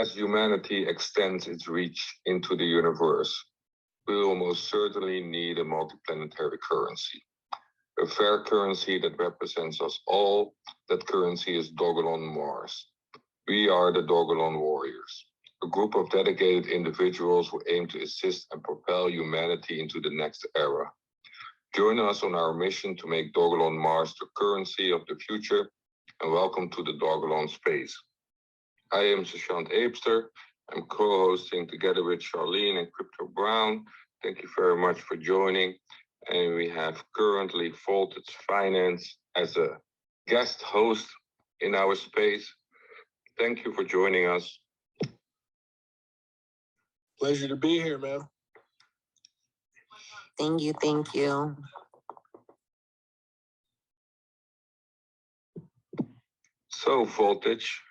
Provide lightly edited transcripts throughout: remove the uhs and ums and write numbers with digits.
As humanity extends its reach into the universe, we will most certainly need a multiplanetary currency. A fair currency that represents us all. That currency is Dogelon Mars. We are the Dogelon Warriors, a group of dedicated individuals who aim to assist and propel humanity into the next era. Join us on our mission to make Dogelon Mars the currency of the future, and welcome to the Dogelon space. I am Sashant Aebster. I'm co-hosting together with Charlene and Crypto Brown. Thank you very much for joining. And we have currently Voltage Finance as a guest host in our space. Thank you for joining us. Pleasure to be here, man. Thank you, thank you. So, Voltage,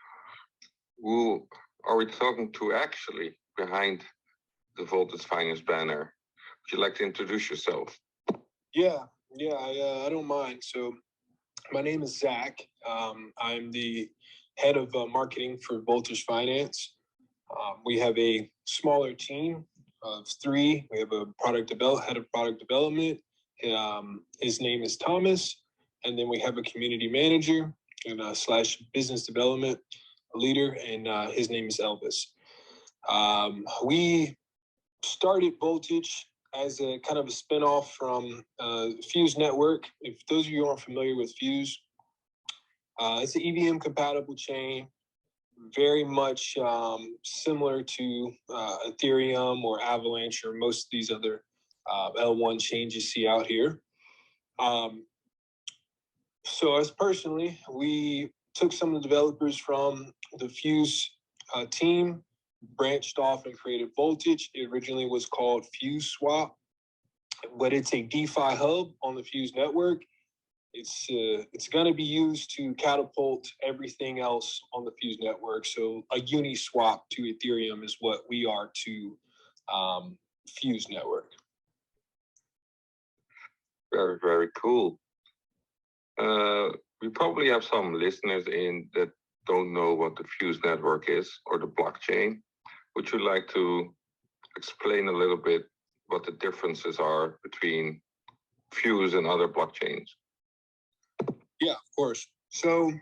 who are we talking to actually behind the Voltage Finance banner? Would you like to introduce yourself? Yeah, I don't mind. So my name is Zach. I'm the head of marketing for Voltage Finance. We have a smaller team of 3. We have a head of product development. His name is Thomas. And then we have a community manager and slash business development leader, and his name is Elvis. We started Voltage as a kind of a spinoff from Fuse Network. If those of you aren't familiar with Fuse, it's an EVM compatible chain, very much similar to Ethereum or Avalanche or most of these other L1 chains you see out here. So us personally, we took some of the developers from the Fuse team, branched off and created Voltage. It originally was called Fuse Swap, but it's a DeFi hub on the Fuse network. It's going to be used to catapult everything else on the Fuse network. So a Uniswap to Ethereum is what we are to Fuse network. Very, very cool. We probably have some listeners in that don't know what the Fuse network is or the blockchain. Would you like to explain a little bit what the differences are between Fuse and other blockchains? Yeah, of course. So,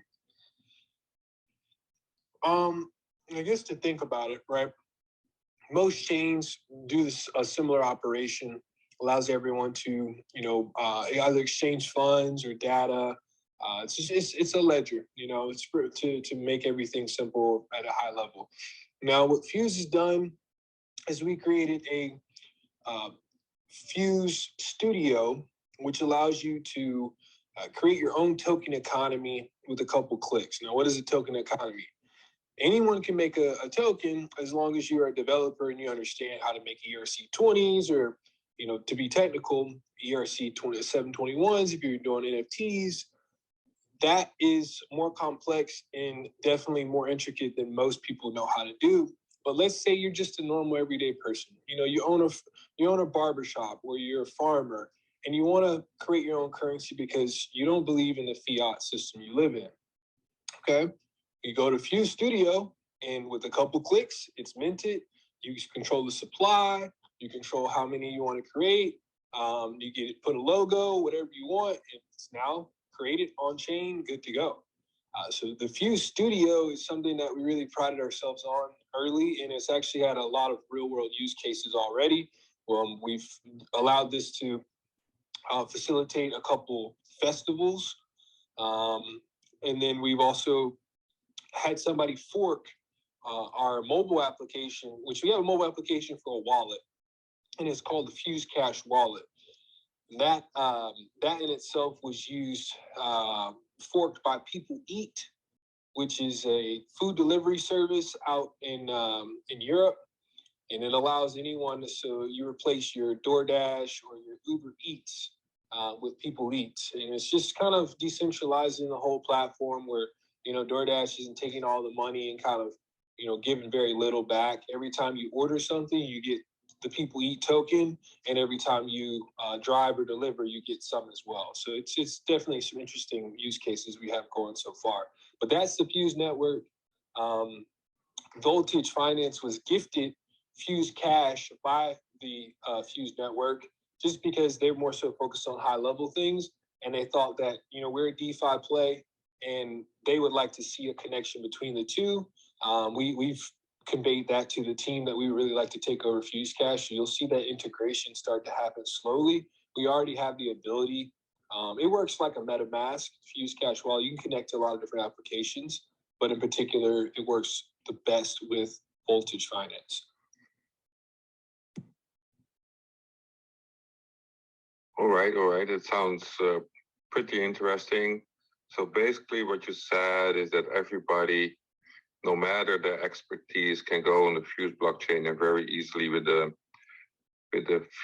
I guess to think about it, right? Most chains do a similar operation, allows everyone to, either exchange funds or data. It's a ledger, it's to make everything simple at a high level. Now, what Fuse has done is we created a Fuse Studio, which allows you to create your own token economy with a couple clicks. Now, what is a token economy? Anyone can make a token as long as you're a developer and you understand how to make ERC-20s or, to be technical, ERC-721s if you're doing NFTs. That is more complex and definitely more intricate than most people know how to do. But let's say you're just a normal everyday person. You own a barbershop or you're a farmer and you want to create your own currency because you don't believe in the fiat system you live in. Okay, you go to Fuse Studio and with a couple clicks, it's minted. You control the supply. You control how many you want to create. You put a logo, whatever you want. It's now created on chain, good to go. So the Fuse Studio is something that we really prided ourselves on early, and it's actually had a lot of real world use cases already. We've allowed this to facilitate a couple festivals. And then we've also had somebody fork our mobile application, which we have a mobile application for a wallet, and it's called the Fuse Cash Wallet. That in itself was used, forked by People Eat, which is a food delivery service out in Europe, and it allows anyone to, so you replace your DoorDash or your Uber Eats with People Eat, and it's just kind of decentralizing the whole platform where DoorDash isn't taking all the money and kind of giving very little back. Every time you order something, you get the People Eat token, and every time you drive or deliver, you get some as well. So it's definitely some interesting use cases we have going so far. But that's the Fuse network. Voltage Finance was gifted Fuse Cash by the Fuse network just because they're more so focused on high level things. And they thought that, we're a DeFi play and they would like to see a connection between the two. We've conveyed that to the team that we would really like to take over Fuse Cash. You'll see that integration start to happen slowly. We already have the ability. It works like a MetaMask, Fuse Cash Wallet. You can connect to a lot of different applications, but in particular, it works the best with Voltage Finance. All right. It sounds pretty interesting. So basically what you said is that everybody, no matter their expertise, can go on the Fuse blockchain and very easily with the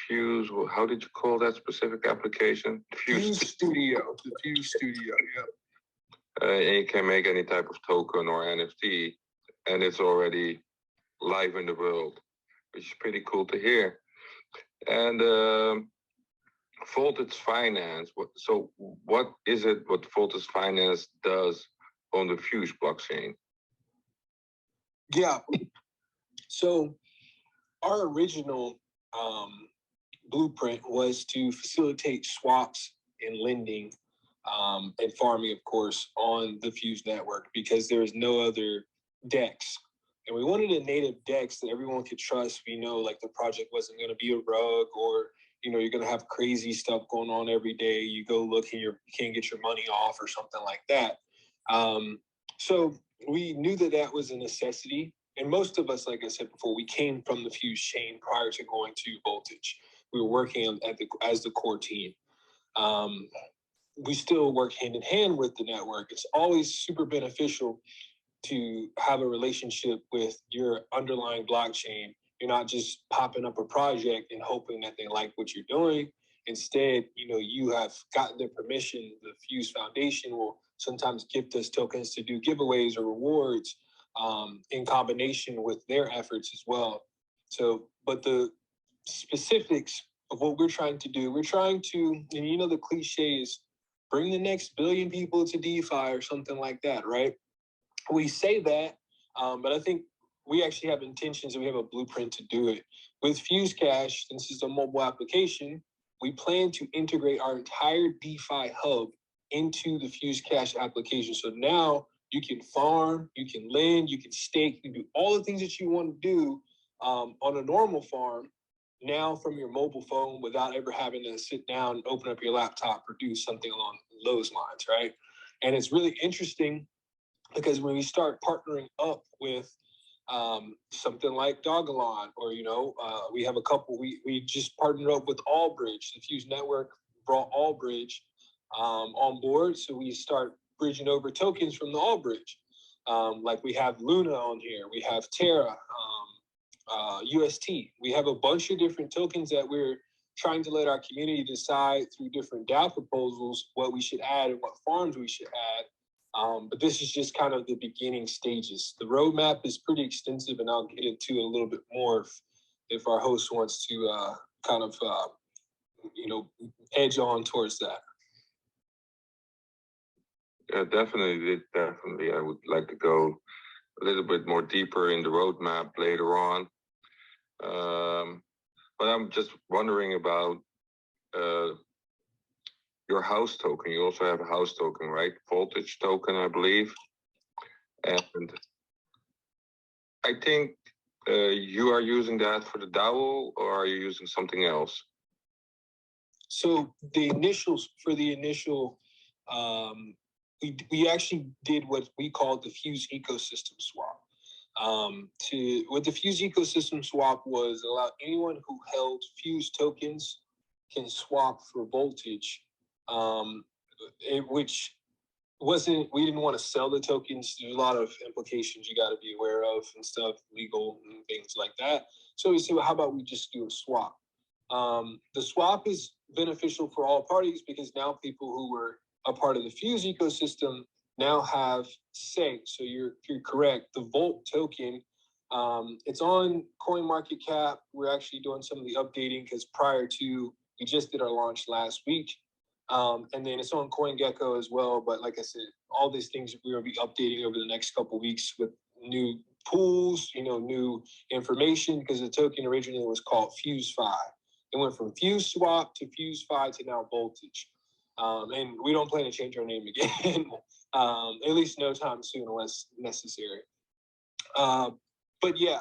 Fuse, how did you call that specific application? Fuse Studio. The Fuse Studio, yeah. And you can make any type of token or NFT, and it's already live in the world, which is pretty cool to hear. And Voltage Finance, what is it what Voltage Finance does on the Fuse blockchain? Yeah. So our original blueprint was to facilitate swaps and lending and farming, of course, on the Fuse network because there is no other DEX. And we wanted a native DEX that everyone could trust. We know like the project wasn't going to be a rug or, you're going to have crazy stuff going on every day. You go look and you can't get your money off or something like that. So we knew that was a necessity. And most of us, like I said before, we came from the Fuse chain prior to going to Voltage. We were working as the core team. We still work hand in hand with the network. It's always super beneficial to have a relationship with your underlying blockchain. You're not just popping up a project and hoping that they like what you're doing. Instead, you have gotten their permission. The Fuse Foundation will sometimes gift us tokens to do giveaways or rewards in combination with their efforts as well. So, but the specifics of what we're trying to do, we're trying to, and the cliche is bring the next billion people to DeFi or something like that, right? We say that, but I think we actually have intentions and we have a blueprint to do it. With Fuse Cash, since it's a mobile application, we plan to integrate our entire DeFi hub into the Fuse Cash application. So now you can farm, you can lend, you can stake, you can do all the things that you want to do on a normal farm now from your mobile phone without ever having to sit down and open up your laptop or do something along those lines, right? And it's really interesting because when we start partnering up with something like Dogelon, or we have a couple. We just partnered up with Allbridge. The Fuse network brought Allbridge on board, so we start bridging over tokens from the Allbridge. Like we have Luna on here, we have Terra, UST. We have a bunch of different tokens that we're trying to let our community decide through different DAO proposals what we should add and what farms we should add. But this is just kind of the beginning stages. The roadmap is pretty extensive, and I'll get into it a little bit more if our host wants to edge on towards that. Yeah, definitely. I would like to go a little bit more deeper in the roadmap later on. But I'm just wondering about your house token. You also have a house token, right? Voltage token, I believe. And I think you are using that for the DAO, or are you using something else? So the initials for the initial, we actually did what we called the Fuse ecosystem swap. What the Fuse ecosystem swap was allow anyone who held Fuse tokens can swap for Voltage, which wasn't, we didn't want to sell the tokens. There's a lot of implications you got to be aware of and stuff, legal and things like that. So we said, well, how about we just do a swap? The swap is beneficial for all parties because now people who were a part of the Fuse ecosystem now have say. So you're correct. The Volt token, it's on CoinMarketCap. We're actually doing some of the updating because prior to, we just did our launch last week. And then it's on CoinGecko as well. But like I said, all these things we will be updating over the next couple of weeks with new pools, new information, because the token originally was called FuseFi. It went from Fuse Swap to FuseFi to now Voltage. And we don't plan to change our name again, at least no time soon unless necessary. But yeah,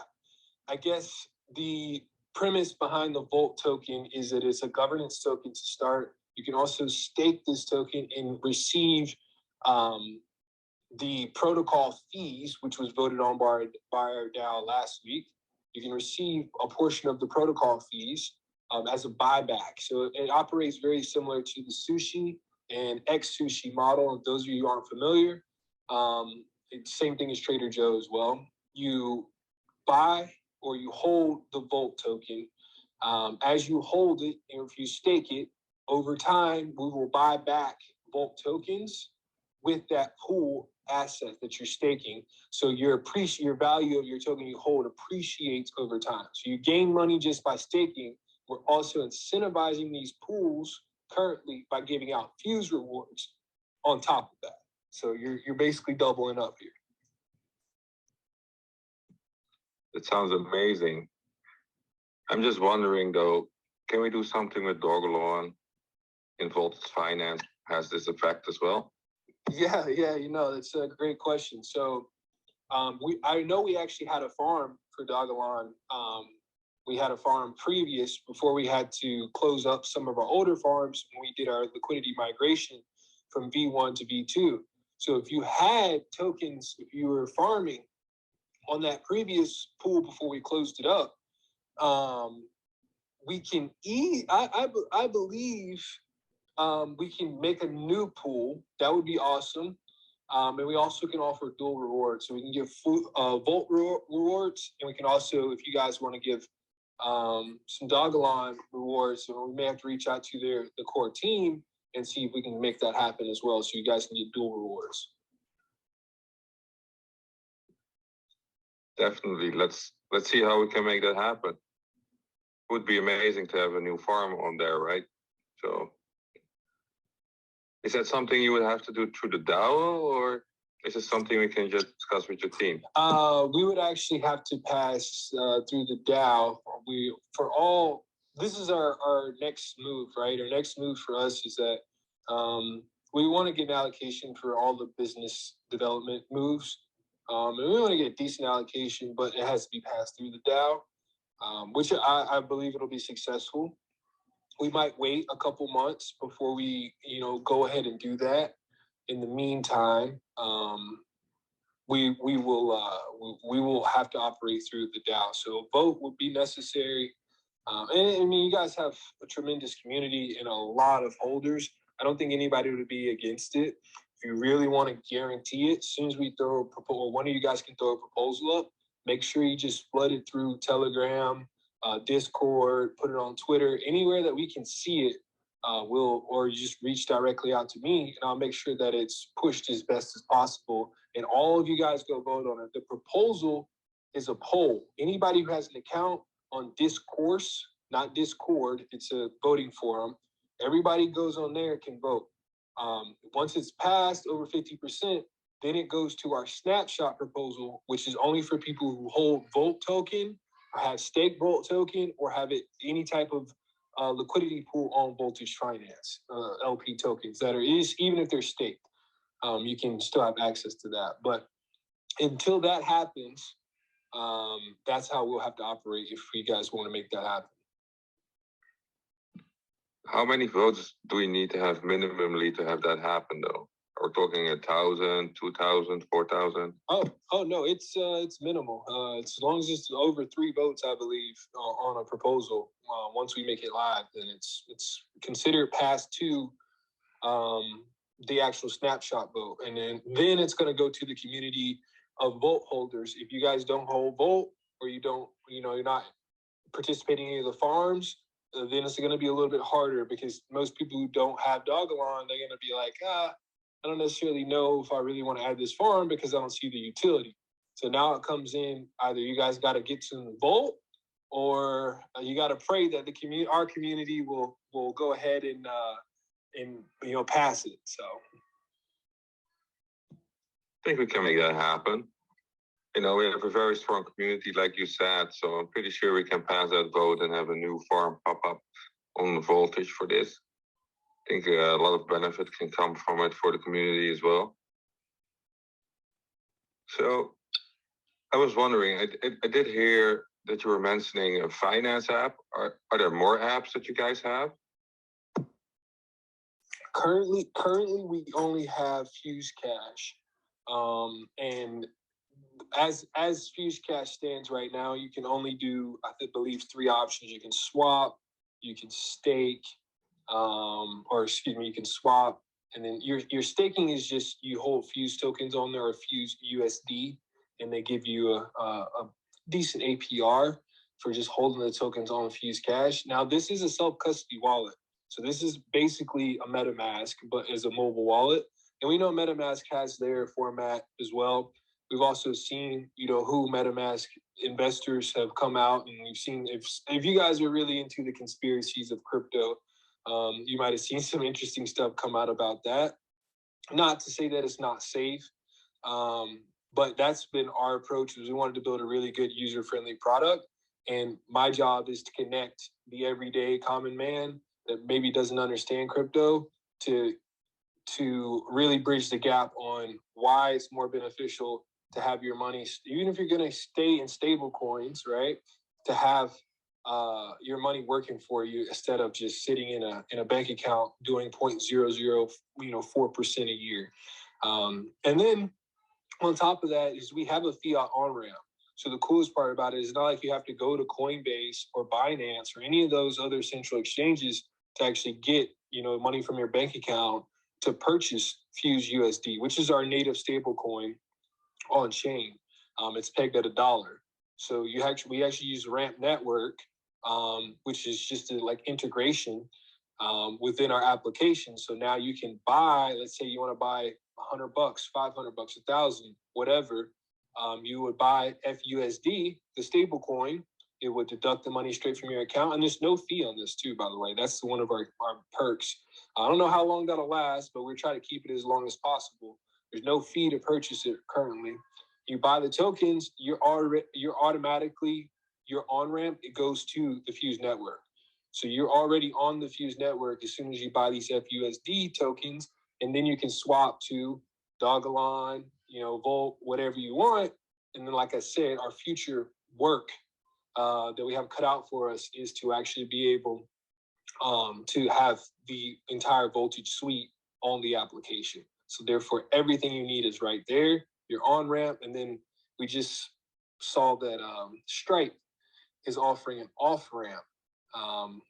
I guess the premise behind the Volt token is that it's a governance token to start. You can also stake this token and receive the protocol fees, which was voted on by our DAO last week. You can receive a portion of the protocol fees as a buyback. So it operates very similar to the sushi and ex-sushi model. If those of you who aren't familiar, same thing as Trader Joe as well. You buy or you hold the Volt token. As you hold it, and if you stake it, over time, we will buy back Volt tokens with that pool asset that you're staking. So your value of your token you hold appreciates over time. So you gain money just by staking. We're also incentivizing these pools currently by giving out Fuse rewards on top of that. So you're basically doubling up here. It sounds amazing. I'm just wondering though, can we do something with Dogelon in Voltage Finance? Has this effect as well? Yeah, that's a great question. So I know we actually had a farm for Dogelon. We had a farm before we had to close up some of our older farms when we did our liquidity migration from V1 to V2. So if you had tokens, if you were farming on that previous pool before we closed it up, we can I believe we can make a new pool. That would be awesome. And we also can offer dual rewards. So we can give Volt rewards, and we can also, if you guys want to give some Dogelon rewards, so we may have to reach out to the core team and see if we can make that happen as well, so you guys can get dual rewards. Definitely. Let's see how we can make that happen. Would be amazing to have a new farm on there, right? So is that something you would have to do through the DAO, or is it something we can just discuss with your team? We would actually have to pass through the DAO. This is our next move, right? Our next move for us is that we want to get an allocation for all the business development moves. And we want to get a decent allocation, but it has to be passed through the DAO, which I believe it'll be successful. We might wait a couple months before we, go ahead and do that. In the meantime, we will have to operate through the DAO. So a vote would be necessary. And I mean, you guys have a tremendous community and a lot of holders. I don't think anybody would be against it. If you really want to guarantee it, as soon as we throw a proposal, one of you guys can throw a proposal up, make sure you just flood it through Telegram, Discord, put it on Twitter, anywhere that we can see it, or you just reach directly out to me, and I'll make sure that it's pushed as best as possible. And all of you guys go vote on it. The proposal is a poll. Anybody who has an account on Discourse, not Discord, it's a voting forum. Everybody goes on there can vote. Once it's passed over 50%, then it goes to our snapshot proposal, which is only for people who hold Volt token, or have stake Volt token, or have any type of liquidity pool on Voltage Finance, LP tokens even if they're staked, you can still have access to that. But until that happens, that's how we'll have to operate if you guys want to make that happen. How many votes do we need to have minimally to have that happen, though? Are we talking 1,000, 2,000, 4,000? Oh no, it's minimal. As long as it's over 3 votes, I believe, on a proposal. Once we make it live, then it's considered passed to the actual snapshot vote, and then it's going to go to the community of Volt holders. If you guys don't hold Volt, or you're not participating in any of the farms, then it's going to be a little bit harder, because most people who don't have Dogelon, they're going to be like, I don't necessarily know if I really want to add this farm because I don't see the utility. So now it comes in, either you guys got to get to the Volt, or you got to pray that our community will go ahead and pass it. So I think we can make that happen. We have a very strong community, like you said, so I'm pretty sure we can pass that vote and have a new farm pop up on voltage for this. I think a lot of benefit can come from it for the community as well. So I was wondering, I did hear that you were mentioning a finance app. Are there more apps that you guys have? Currently, we only have Fuse Cash, and as Fuse Cash stands right now, you can only do, I believe, 3 options. You can swap, you can stake, you can swap, and then your staking is just you hold Fuse tokens on there or Fuse USD, and they give you a decent APR for just holding the tokens on Fuse Cash. Now, this is a self-custody wallet. So this is basically a MetaMask, but as a mobile wallet. And we know MetaMask has their format as well. We've also seen, who MetaMask investors have come out, and we've seen if you guys are really into the conspiracies of crypto, you might have seen some interesting stuff come out about that. Not to say that it's not safe, but that's been our approach. Is we wanted to build a really good user-friendly product, and my job is to connect the everyday common man that maybe doesn't understand crypto to really bridge the gap on why it's more beneficial to have your money, even if you're going to stay in stable coins, right? To have your money working for you instead of just sitting in a bank account doing 0.004% a year. And then on top of that is we have a fiat on-ramp. So the coolest part about it is not like you have to go to Coinbase or Binance or any of those other central exchanges to actually get, money from your bank account to purchase Fuse USD, which is our native stable coin on chain. It's pegged at $1. So we actually use Ramp Network, which is just a integration within our application. So now you can buy, let's say you want to buy $100, $500, $1,000, whatever. You would buy FUSD, the stable coin. It would deduct the money straight from your account. And there's no fee on this too, by the way. That's one of our perks. I don't know how long that'll last, but we're trying to keep it as long as possible. There's no fee to purchase it currently. You buy the tokens, you're automatically, your on-ramp, it goes to the Fuse network. So you're already on the Fuse network as soon as you buy these FUSD tokens, and then you can swap to Dogelon, Volt, whatever you want. And then, like I said, our future work that we have cut out for us is to actually be able to have the entire voltage suite on the application. So therefore, everything you need is right there. Your on-ramp, and then we just saw that Stripe is offering an off-ramp,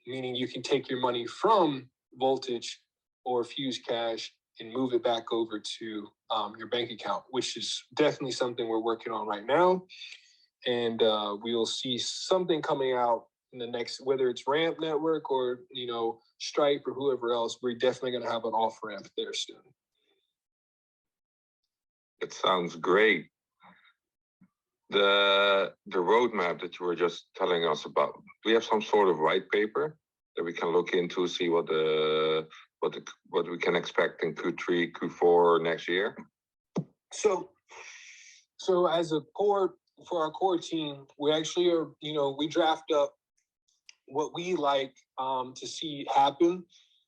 meaning you can take your money from Voltage or Fuse Cash and move it back over to your bank account, which is definitely something we're working on right now. And we will see something coming out in the next, whether it's Ramp Network or, Stripe or whoever else, we're definitely going to have an off-ramp there soon. It sounds great. The roadmap that you were just telling us about, do we have some sort of white paper that we can look into, see what we can expect in Q3, Q4 next year? So as a core, for our core team, we actually are, we draft up what we like to see happen.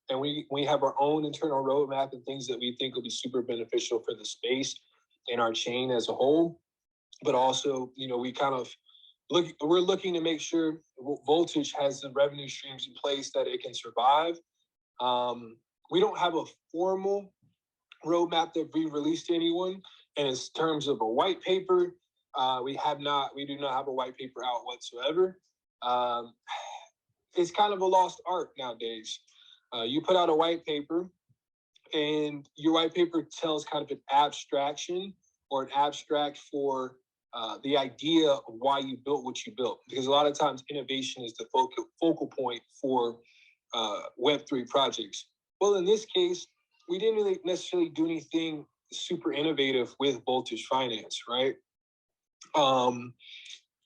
And we have our own internal roadmap and things that we think will be super beneficial for the space and our chain as a whole. But also, we kind of we're looking to make sure Voltage has the revenue streams in place that it can survive. We don't have a formal roadmap that we released to anyone. And in terms of a white paper, we do not have a white paper out whatsoever. It's kind of a lost art nowadays. You put out a white paper, and your white paper tells kind of an abstraction or an abstract for the idea of why you built what you built. Because a lot of times innovation is the focal point for Web3 projects. Well, in this case, we didn't really necessarily do anything super innovative with Voltage Finance, right?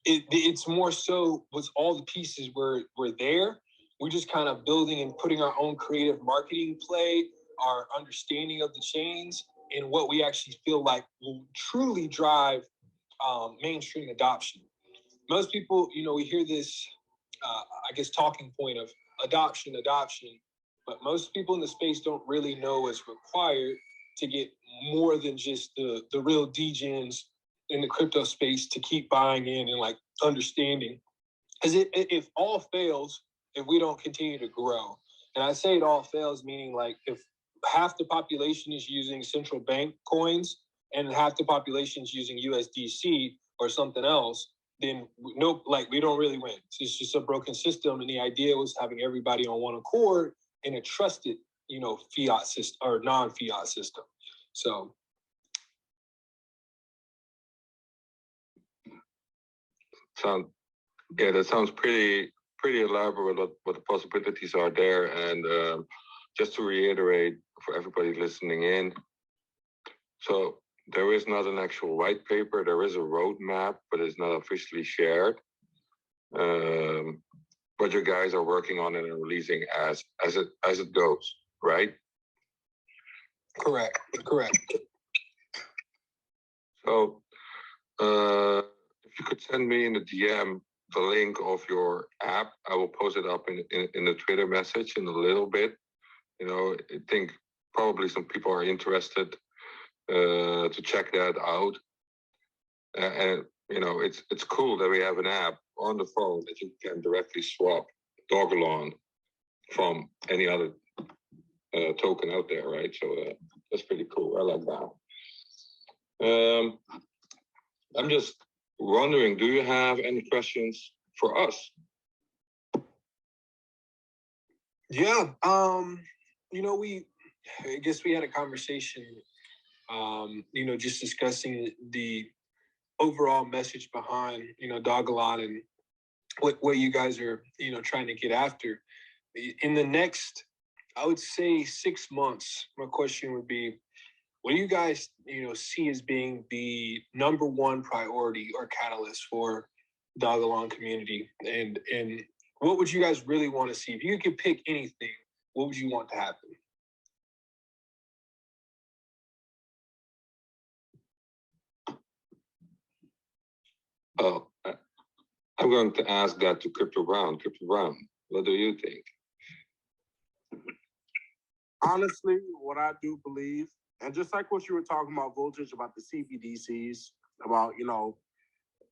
It's more so was all the pieces were there. We're just kind of building and putting our own creative marketing play, our understanding of the chains, and what we actually feel like will truly drive mainstream adoption. Most people, we hear this, I guess, talking point of adoption, but most people in the space don't really know what's required to get more than just the real degens in the crypto space to keep buying in and like understanding. Because if all fails, if we don't continue to grow, and I say it all fails, meaning like if half the population is using central bank coins and half the population is using USDC or something else, then we don't really win. It's just a broken system. And the idea was having everybody on one accord in a trusted, fiat system or non-fiat system. So. That sounds pretty elaborate what the possibilities are there. And just to reiterate for everybody listening in, so there is not an actual white paper. There is a roadmap, but it's not officially shared. But you guys are working on it and releasing as it goes, right? Correct. So if you could send me in the DM the link of your app, I will post it up in the Twitter message in a little bit. I think probably some people are interested to check that out. And it's cool that we have an app on the phone that you can directly swap Dogelon from any other token out there, right? So that's pretty cool. I like that. I'm just wondering, do you have any questions for us? Yeah. I guess we had a conversation, just discussing the overall message behind, Dogelon and what you guys are, trying to get after. In the next, I would say 6 months, my question would be, what do you guys, see as being the number one priority or catalyst for Dogelon community? And what would you guys really want to see? If you could pick anything, what would you want to happen? Oh, I'm going to ask that to Crypto Brown. Crypto Brown, what do you think? Honestly, what I do believe, and just like what you were talking about, Voltage, about the CBDCs, about,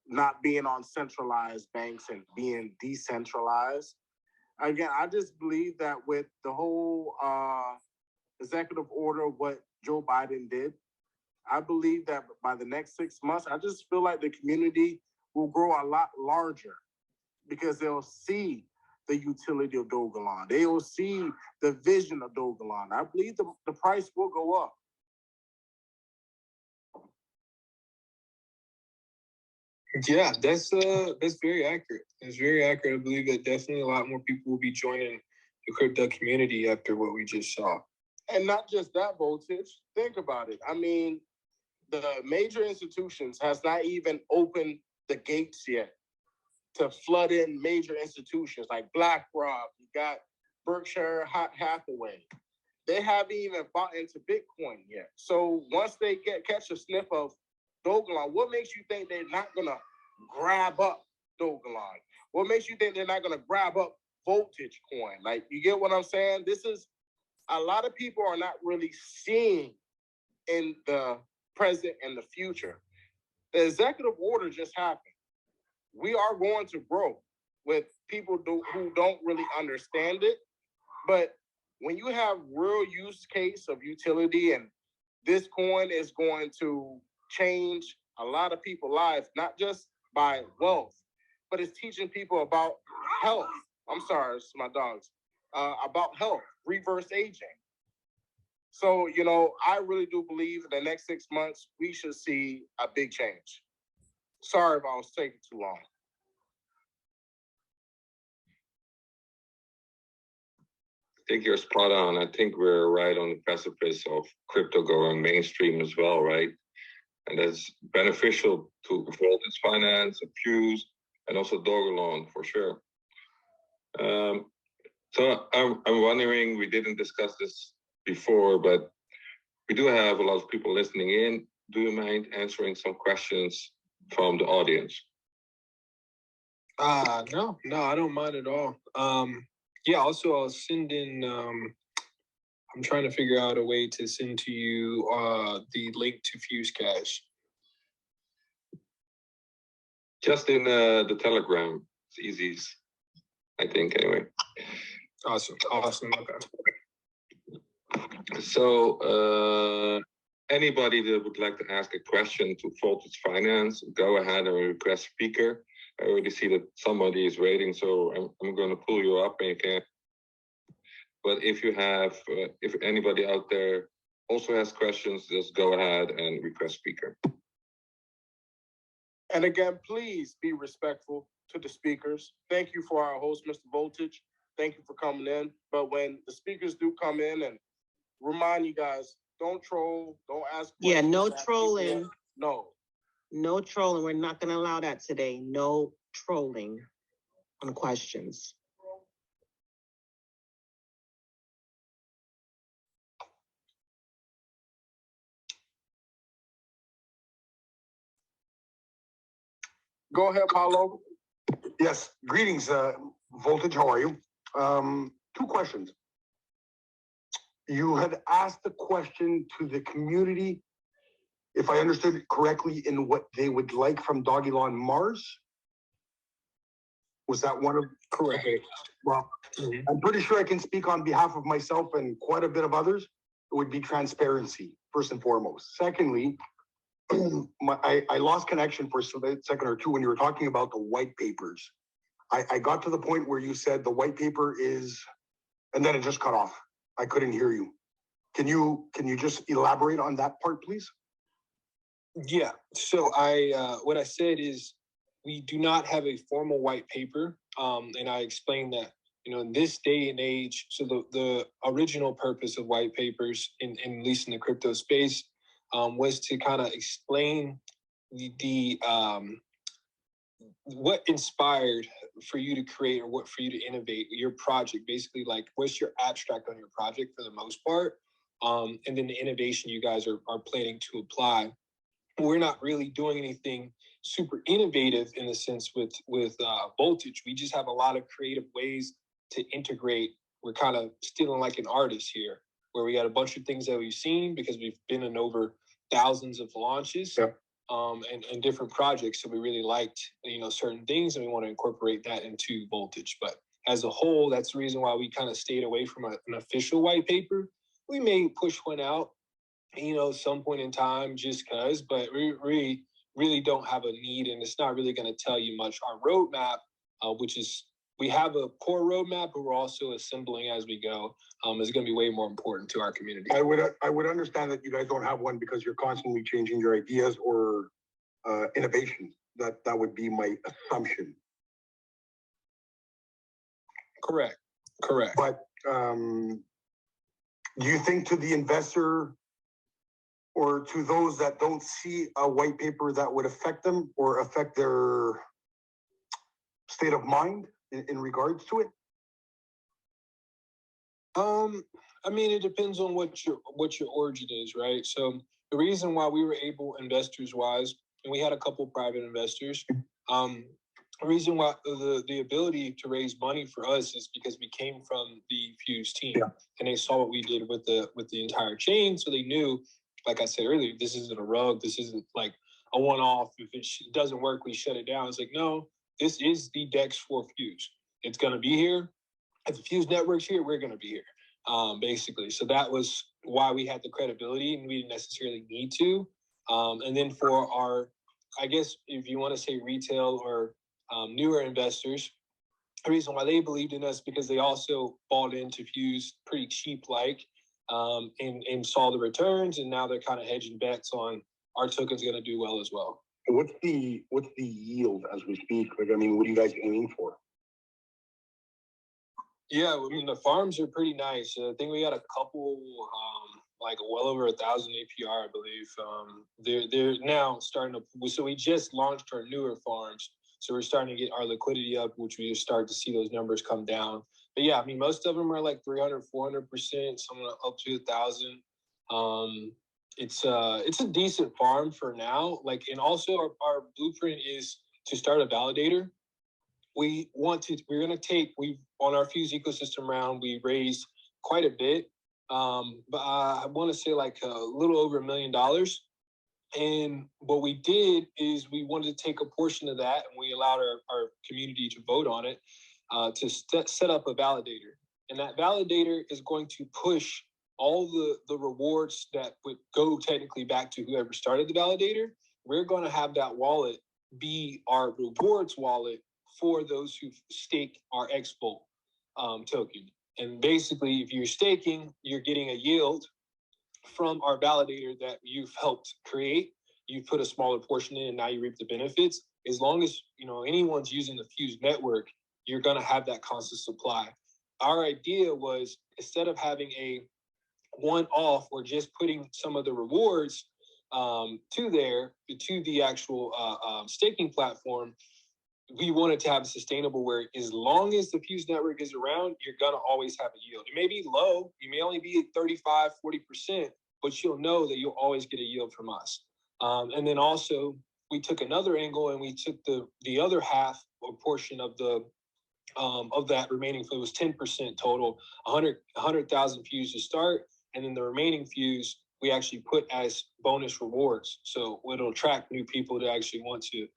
not being on centralized banks and being decentralized. Again, I just believe that with the whole executive order, what Joe Biden did, I believe that by the next 6 months, I just feel like the community will grow a lot larger because they'll see the utility of Dogelon. They will see the vision of Dogelon. I believe the price will go up. Yeah, that's very accurate. It's very accurate. I believe that definitely a lot more people will be joining the crypto community after what we just saw. And not just that, Voltage. Think about it. I mean, the major institutions has not even opened the gates yet to flood in major institutions like BlackRock. You got Berkshire Hathaway. They haven't even bought into Bitcoin yet. So once they catch a sniff of Dogelon, what makes you think they're not gonna grab up Dogelon? What makes you think they're not gonna grab up Voltage coin? Like, you get what I'm saying? This is, a lot of people are not really seeing in the present and the future. The executive order just happened. We are going to grow with people who don't really understand it. But when you have real use case of utility, and this coin is going to change a lot of people's lives, not just by wealth, but it's teaching people about health. I'm sorry, it's my dogs. About health, reverse aging. So, I really do believe in the next 6 months, we should see a big change. Sorry if I was taking too long. I think you're spot on. I think we're right on the precipice of crypto going mainstream as well, right? And that's beneficial to Voltage Finance, Fuse, and also Dogelon for sure. So I'm wondering, we didn't discuss this before, but we do have a lot of people listening in. Do you mind answering some questions from the audience? No, I don't mind at all. Yeah, also I'll send in, I'm trying to figure out a way to send to you the link to Fuse Cash. Just in the Telegram. It's easy, I think, anyway. Awesome. Okay. So, anybody that would like to ask a question to Voltage Finance, go ahead and request speaker. I already see that somebody is waiting, so I'm going to pull you up and you can. But if you have, if anybody out there also has questions, just go ahead and request speaker. And again, please be respectful to the speakers. Thank you for our host, Mr. Voltage. Thank you for coming in. But when the speakers do come in, and remind you guys, don't troll, don't ask questions. Yeah, no trolling. No trolling. We're not going to allow that today. No trolling on questions. Go ahead, Paulo. Yes, greetings, Voltage, how are you? 2 questions. You had asked the question to the community, if I understood it correctly, in what they would like from Dogelon Mars. Was that one of? Correct. Okay. Well, I'm pretty sure I can speak on behalf of myself and quite a bit of others. It would be transparency, first and foremost. Secondly, I lost connection for a second or two when you were talking about the white papers. I got to the point where you said the white paper is, and then it just cut off. I couldn't hear you. Can you just elaborate on that part, please? Yeah. So what I said is we do not have a formal white paper, and I explained that in this day and age. So the original purpose of white papers, in at least in the crypto space, was to kind of explain the what inspired for you to create or what for you to innovate your project. Basically, like what's your abstract on your project for the most part, and then the innovation you guys are planning to apply. We're not really doing anything super innovative in the sense with Voltage. We just have a lot of creative ways to integrate. We're kind of stealing like an artist here, where we got a bunch of things that we've seen because we've been in over thousands of launches. Yep. And different projects. So we really liked, certain things, and we want to incorporate that into Voltage. But as a whole, that's the reason why we kind of stayed away from an official white paper. We may push one out, some point in time just because, but we really don't have a need, and it's not really going to tell you much. Our roadmap, which is, we have a core roadmap, but we're also assembling as we go, is going to be way more important to our community. I would understand that you guys don't have one because you're constantly changing your ideas or innovation. That would be my assumption. Correct. But do you think to the investor or to those that don't see a white paper that would affect them or affect their state of mind in regards to it? I mean, it depends on what your origin is, right? So the reason why we were able, investors wise, and we had a couple private investors, the reason why the ability to raise money for us is because we came from the Fuse team, and they saw what we did with the entire chain, so they knew, like I said earlier, this isn't a rug, this isn't like a one-off. If it doesn't work, we shut it down. It's like, no, this is the DEX for Fuse. It's going to be here. If the Fuse network's here, we're going to be here, basically. So that was why we had the credibility, and we didn't necessarily need to. And then for our, I guess, if you want to say retail or newer investors, the reason why they believed in us because they also bought into Fuse pretty cheap, and saw the returns, and now they're kind of hedging bets on our token's going to do well as well. What's the yield as we speak? Like, I mean, what are you guys aiming for? Yeah, I mean, the farms are pretty nice. I think we got a couple, like well over 1,000 APR, I believe. They're now starting to. So we just launched our newer farms, so we're starting to get our liquidity up, which we start to see those numbers come down. But yeah, I mean, most of them are like 300, 400%. Some up to 1,000. it's a decent farm for now. Like, and also our blueprint is to start a validator. We're going to take, on our Fuse ecosystem round, we raised quite a bit. But I want to say like a little over $1 million. And what we did is we wanted to take a portion of that and we allowed our community to vote on it to set up a validator. And that validator is going to push all the rewards that would go technically back to whoever started the validator. We're going to have that wallet be our rewards wallet for those who stake our Xbolt token. And basically, if you're staking, you're getting a yield from our validator that you've helped create. You put a smaller portion in and now you reap the benefits. As long as anyone's using the Fuse network, you're going to have that constant supply. Our idea was, instead of having a one-off or just putting some of the rewards to the actual staking platform, we wanted to have a sustainable where as long as the Fuse network is around, you're going to always have a yield. It may be low. You may only be at 35, 40%, but you'll know that you'll always get a yield from us. And then also, we took another angle and we took the other half or portion of that remaining, it was 10% total, 100,000 Fuse to start, and then the remaining Fuse we actually put as bonus rewards. So it'll attract new people to actually want to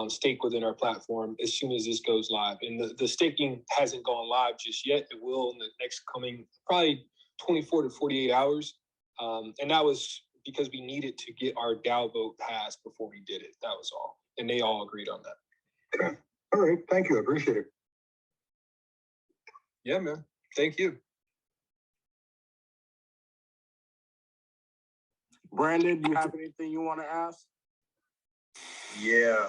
stake within our platform as soon as this goes live. And the staking hasn't gone live just yet. It will in the next coming probably 24 to 48 hours. And that was because we needed to get our DAO vote passed before we did it. That was all. And they all agreed on that. Okay. All right. Thank you. I appreciate it. Yeah, man. Thank you. Brandon, do you have anything you want to ask? Yeah.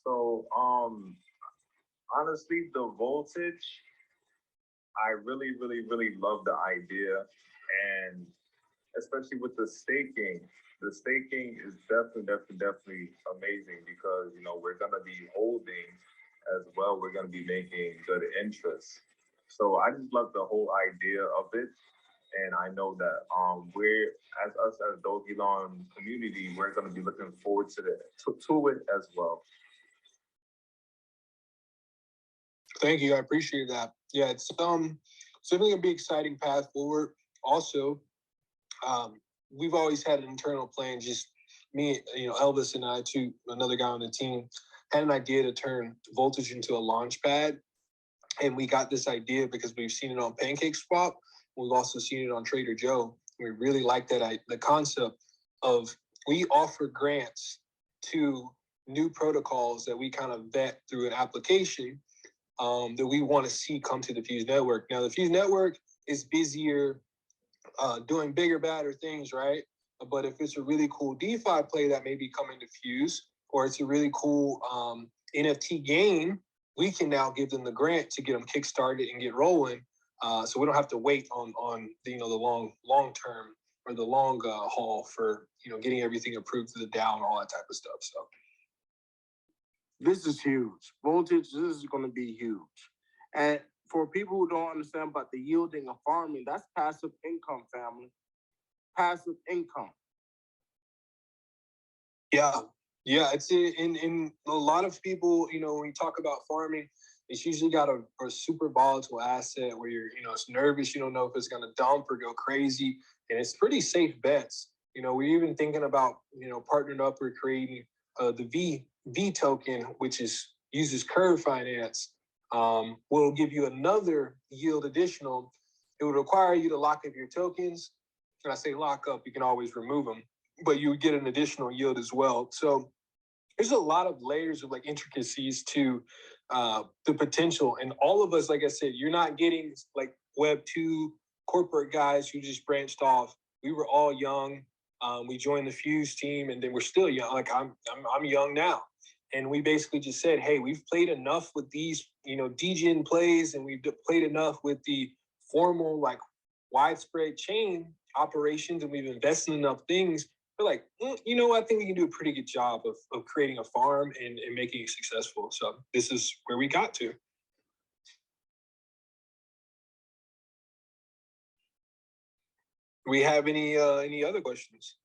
So, honestly, the voltage, I really, really, really love the idea. And especially with the staking is definitely amazing because, we're going to be holding as well. We're going to be making good interest. So I just love the whole idea of it. And I know that we're, as Dogelon community, we're going to be looking forward to it as well. Thank you. I appreciate that. Yeah, it's certainly a big exciting path forward. Also, we've always had an internal plan. Just me, Elvis and I, too, another guy on the team, had an idea to turn Voltage into a launch pad. And we got this idea because we've seen it on PancakeSwap. We've also seen it on Trader Joe. We really like the concept of we offer grants to new protocols that we kind of vet through an application that we want to see come to the Fuse network. Now, the Fuse network is busier doing bigger, badder things, right? But if it's a really cool DeFi play that may be coming to Fuse, or it's a really cool NFT game, we can now give them the grant to get them kickstarted and get rolling. So we don't have to wait on the long term or the long haul for getting everything approved through the DAO and all that type of stuff. So this is huge. Voltage, this is going to be huge. And for people who don't understand about the yielding of farming, that's passive income, family. Passive income. Yeah, it's in a lot of people, when you talk about farming, it's usually got a super volatile asset where you're, it's nervous. You don't know if it's going to dump or go crazy. And it's pretty safe bets. We're even thinking about, partnering up or creating the V token, which uses curve finance, will give you another yield additional. It would require you to lock up your tokens. When I say lock up, you can always remove them, but you would get an additional yield as well. So there's a lot of layers of intricacies to the potential. And all of us, like I said, you're not getting Web 2 corporate guys who just branched off. We were all young. We joined the Fuse team, and then we're still young. I'm young now. And we basically just said, hey, we've played enough with these, degen plays, and we've played enough with the formal, widespread chain operations, and we've invested in enough things. We're like, I think we can do a pretty good job of creating a farm and making it successful. So this is where we got to. we have any other questions?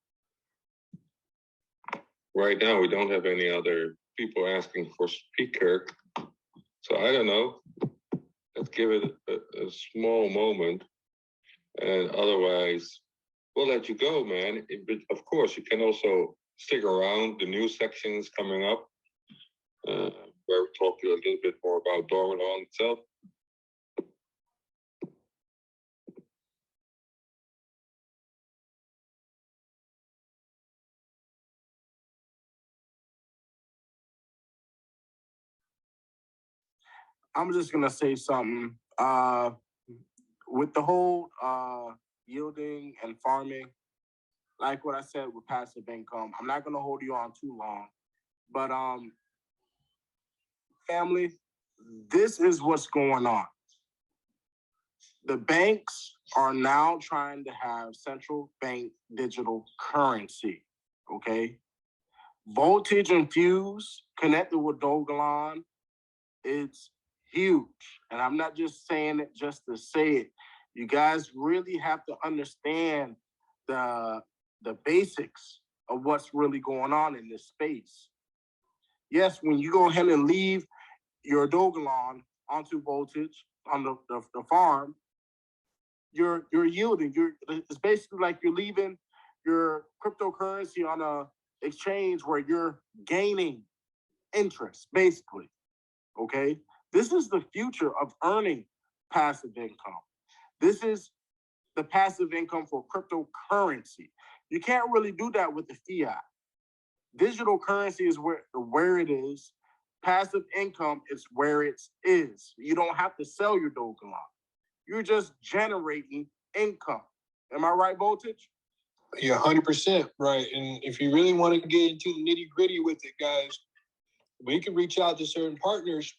Right now, we don't have any other people asking for speaker. So I don't know. Let's give it a small moment. And otherwise, we'll let you go, man. But of course, you can also stick around. The new section is coming up, where we talk to you a little bit more about Dogelon itself. I'm just gonna say something. With the whole yielding and farming, like what I said with passive income, I'm not gonna hold you on too long, but family, this is what's going on. The banks are now trying to have central bank digital currency. Okay, Voltage and Fuse connected with Dogelon, it's huge. And I'm not just saying it just to say it. You guys really have to understand the basics of what's really going on in this space. Yes, when you go ahead and leave your Dogelon onto Voltage on the farm, you're yielding. It's basically like you're leaving your cryptocurrency on a exchange where you're gaining interest, basically. Okay, this is the future of earning passive income. This is the passive income for cryptocurrency. You can't really do that with the fiat. Digital currency is where it is. Passive income is where it is. You don't have to sell your Dogelon. You're just generating income. Am I right, Voltage? Yeah, 100% right. And if you really want to get into the nitty gritty with it, guys, we can reach out to certain partners,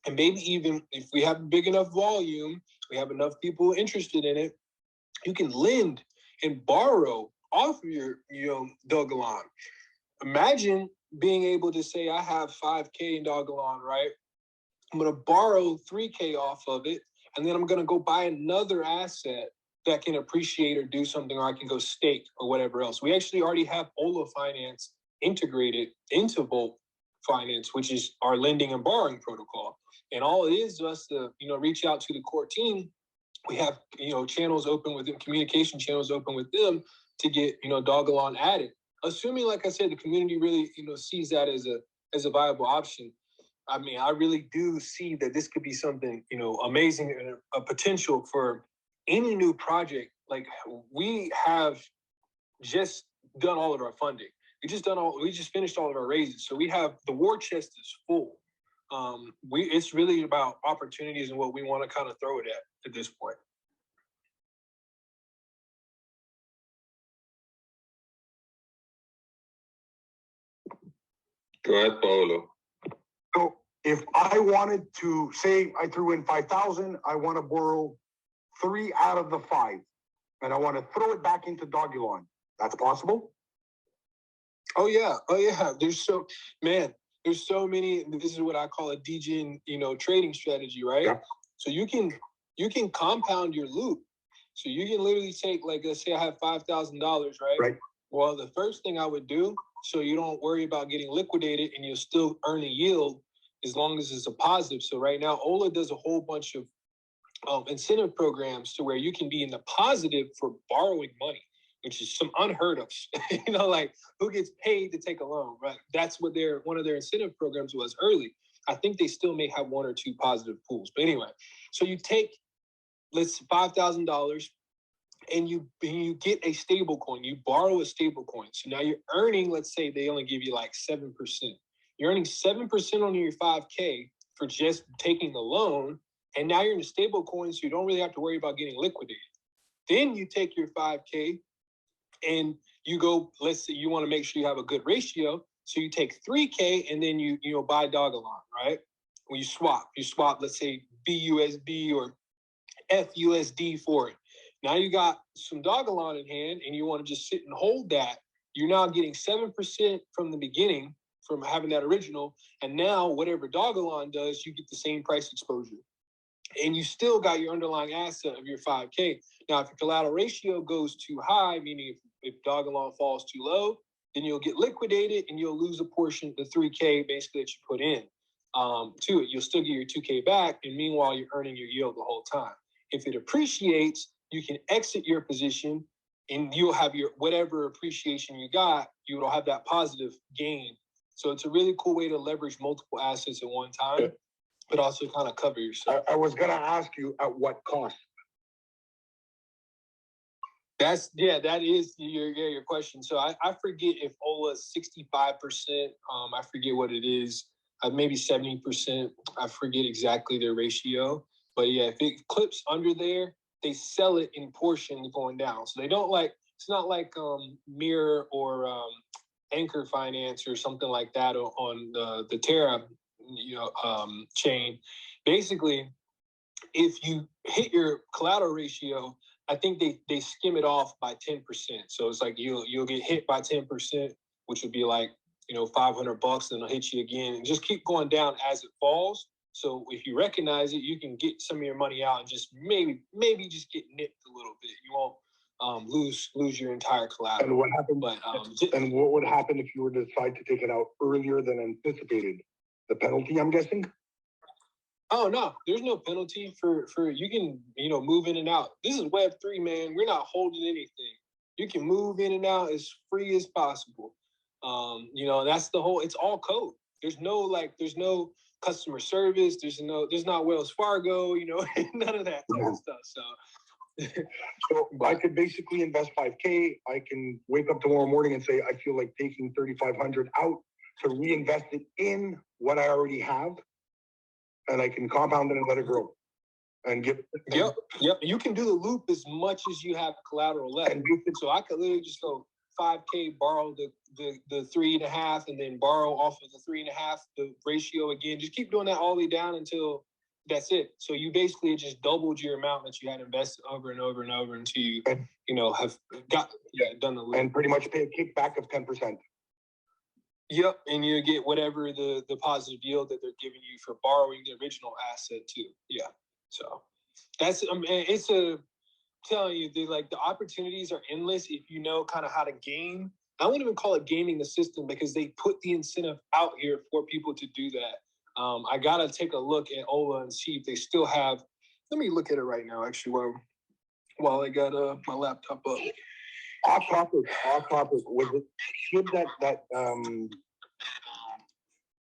and maybe even if we have a big enough volume, we have enough people interested in it, you can lend and borrow off of your Dogelon. Imagine being able to say, I have 5K in Dogelon, right? I'm going to borrow 3K off of it, and then I'm going to go buy another asset that can appreciate or do something, or I can go stake or whatever else. We actually already have Ola Finance integrated into Volt Finance, which is our lending and borrowing protocol. And all it is us to, reach out to the core team. We have, channels open with them, communication channels open with them to get, Dogelon added. Assuming, like I said, the community really, sees that as a viable option. I mean, I really do see that this could be something, amazing and a potential for any new project. Like, we have just done all of our funding. We just finished all of our raises. So we have, the war chest is full. It's really about opportunities and what we want to kind of throw it at this point. Go ahead, Paolo. So if I wanted to say I threw in 5,000, I want to borrow 3 out of the 5, and I want to throw it back into Dogelon. That's possible? Oh yeah. There's so many. This is what I call a DGen, trading strategy, right? Yeah. So you can compound your loot. So you can literally take, like, let's say I have $5,000, right? Right. Well, the first thing I would do, so you don't worry about getting liquidated and you'll still earn a yield as long as it's a positive. So right now, Ola does a whole bunch of incentive programs to where you can be in the positive for borrowing money, which is some unheard of. Like, who gets paid to take a loan, right? That's what one of their incentive programs was early. I think they still may have 1 or 2 positive pools. But anyway, so you take, let's $5,000 and you get a stable coin. You borrow a stable coin. So now you're earning, let's say they only give you like 7%. You're earning 7% on your 5K for just taking the loan. And now you're in a stable coin, so you don't really have to worry about getting liquidated. Then you take your 5K and you go, let's say you want to make sure you have a good ratio. So you take 3K and then you buy Dogelon, right? When you swap, let's say BUSD or FUSD for it. Now you got some Dogelon in hand and you want to just sit and hold that. You're now getting 7% from the beginning from having that original. And now whatever Dogelon does, you get the same price exposure. and you still got your underlying asset of your 5K. Now, if your collateral ratio goes too high, meaning if Dogelon falls too low, then you'll get liquidated and you'll lose a portion, the 3K basically that you put in to it. You'll still get your 2K back, and meanwhile, you're earning your yield the whole time. If it appreciates, you can exit your position and you'll have your whatever appreciation you got, you will have that positive gain. So it's a really cool way to leverage multiple assets at one time, but also kind of cover yourself. I was gonna ask you at what cost. That is your question. So I forget if OLA's 65%. I forget what it is. Maybe 70%. I forget exactly their ratio. But yeah, if it clips under there, they sell it in portions going down. So they don't like, it's not like Mirror or Anchor Finance or something like that on the Terra chain. Basically, if you hit your collateral ratio, I think they skim it off by 10%. So it's like you'll get hit by 10%, which would be like, $500, then they'll hit you again and just keep going down as it falls. So if you recognize it, you can get some of your money out and just maybe just get nipped a little bit. You won't lose your entire collateral. And what happened? But and what would happen if you were to decide to take it out earlier than anticipated? The penalty, I'm guessing. Oh no, there's no penalty for you can move in and out. This is Web3, man. We're not holding anything. You can move in and out as free as possible. That's the whole. It's all code. There's no customer service. There's not Wells Fargo. None of that type of stuff. So I could basically invest 5K. I can wake up tomorrow morning and say I feel like taking 3,500 out to reinvest it in what I already have. And I can compound it and let it grow, and get. Yep. You can do the loop as much as you have collateral left. So I could literally just go 5K, borrow the 3.5, and then borrow off of the 3.5, the ratio again. Just keep doing that all the way down until that's it. So you basically just doubled your amount that you had invested over and over and over until you have done the loop. And pretty much pay a kickback of 10%. Yep, and you get whatever the positive yield that they're giving you for borrowing the original asset too. Yeah, so that's telling you the opportunities are endless if you know kind of how to game. I wouldn't even call it gaming the system because they put the incentive out here for people to do that. I gotta take a look at Ola and see if they still have. Let me look at it right now. Actually, while I got my laptop up. Off topic. Was it SHIB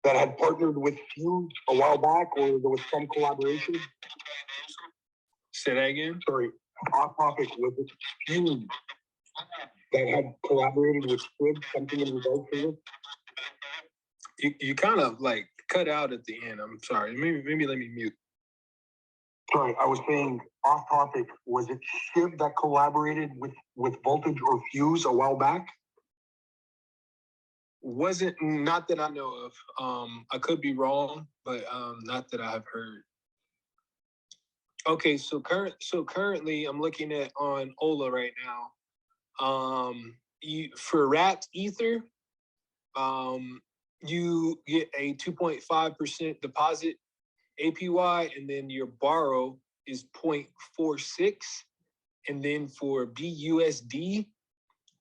that had partnered with you a while back, or there was some collaboration? Say that again. Sorry. Off topic. Was it SHIB that had collaborated with SHIB, something in regards to this? You kind of cut out at the end. I'm sorry. Maybe let me mute. Sorry, I was saying off topic. Was it SHIB that collaborated with Voltage or Fuse a while back? Not that I know of. I could be wrong, but not that I have heard. Okay, so currently I'm looking at on Ola right now. For Wrapped Ether, you get a 2.5% deposit APY, and then your borrow is 0.46, and then for BUSD,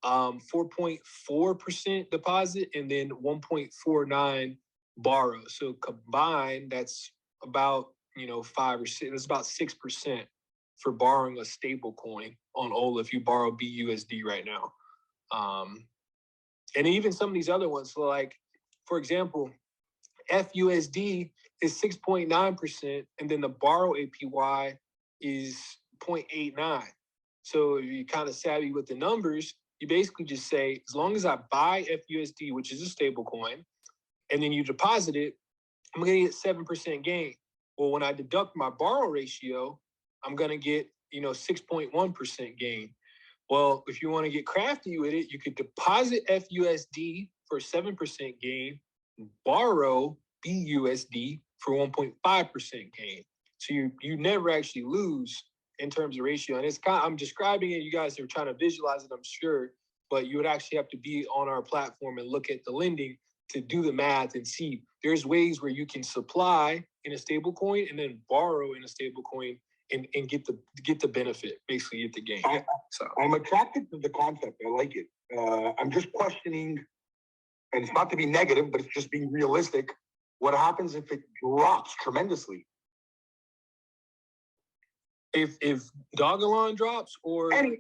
4.4% deposit, and then 1.49 borrow. So combined, that's about 5 or 6. It's about 6% for borrowing a stable coin on Ola if you borrow BUSD right now. And even some of these other ones, so for example, FUSD is 6.9%, and then the borrow APY is 0.89. So if you're kind of savvy with the numbers, you basically just say, as long as I buy FUSD, which is a stable coin, and then you deposit it, I'm going to get 7% gain. Well, when I deduct my borrow ratio, I'm going to get 6.1% gain. Well, if you want to get crafty with it, you could deposit FUSD for 7% gain, borrow BUSD for 1.5% gain. So you never actually lose in terms of ratio. And I'm describing it. You guys are trying to visualize it, I'm sure, but you would actually have to be on our platform and look at the lending to do the math and see there's ways where you can supply in a stable coin and then borrow in a stable coin and get the benefit, basically get the gain. I'm attracted to the concept. I like it. I'm just questioning, and it's not to be negative, but it's just being realistic. What happens if it drops tremendously? If Dogelon drops, or any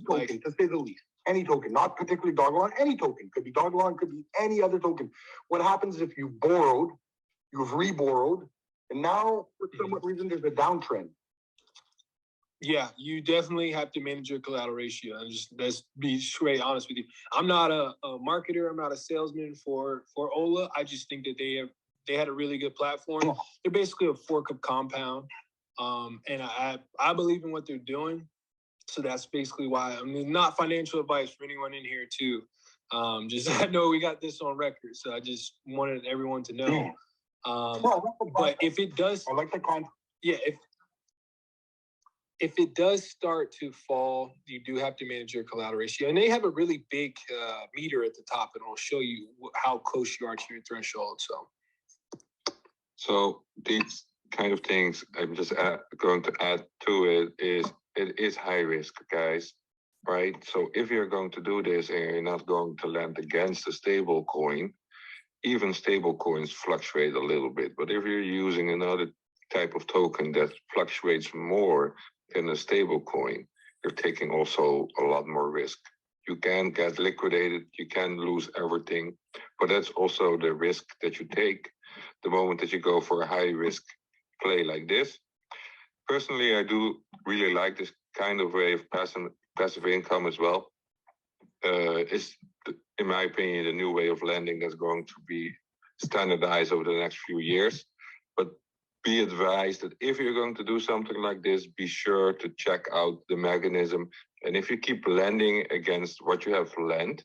token, to say the least. Any token, not particularly Dogelon, any token. Could be Dogelon, could be any other token. What happens if you've borrowed, you've re-borrowed, and now for some reason there's a downtrend? Yeah, you definitely have to manage your collateral ratio. And let's be straight honest with you. I'm not a marketer. I'm not a salesman for Ola. I just think that they had a really good platform. They're basically a fork of Compound, and I believe in what they're doing. So that's basically why. I mean, not financial advice for anyone in here too. Just I know we got this on record, so I just wanted everyone to know. But if it does, I like the concept. Yeah, if it does start to fall, you do have to manage your collateral ratio. And they have a really big meter at the top, and it'll show you how close you are to your threshold. So these kind of things I'm just going to add to it is high risk, guys, right? So if you're going to do this and you're not going to lend against a stable coin, even stable coins fluctuate a little bit. But if you're using another type of token that fluctuates more than a stable coin, you're taking also a lot more risk. You can get liquidated, you can lose everything, but that's also the risk that you take the moment that you go for a high risk play like this. Personally, I do really like this kind of way of passive income as well. It's, in my opinion, the new way of lending that's going to be standardized over the next few years. But be advised that if you're going to do something like this, be sure to check out the mechanism. And if you keep lending against what you have lent,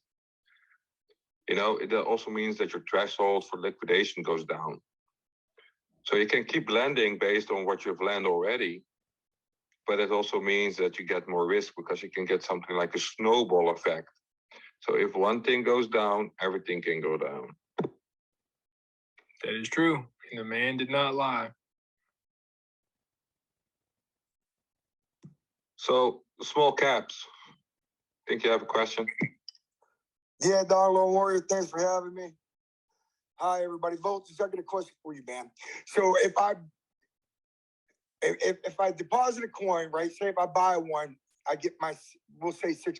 it also means that your threshold for liquidation goes down. So you can keep lending based on what you've lent already, but it also means that you get more risk because you can get something like a snowball effect. So if one thing goes down, everything can go down. That is true. And the man did not lie. So small caps. Think you have a question? Yeah, Dogelon Warrior, thanks for having me. Hi, everybody. Voltage, I got a question for you, man. So if I deposit a coin, right? Say if I buy one, I get we'll say 6%,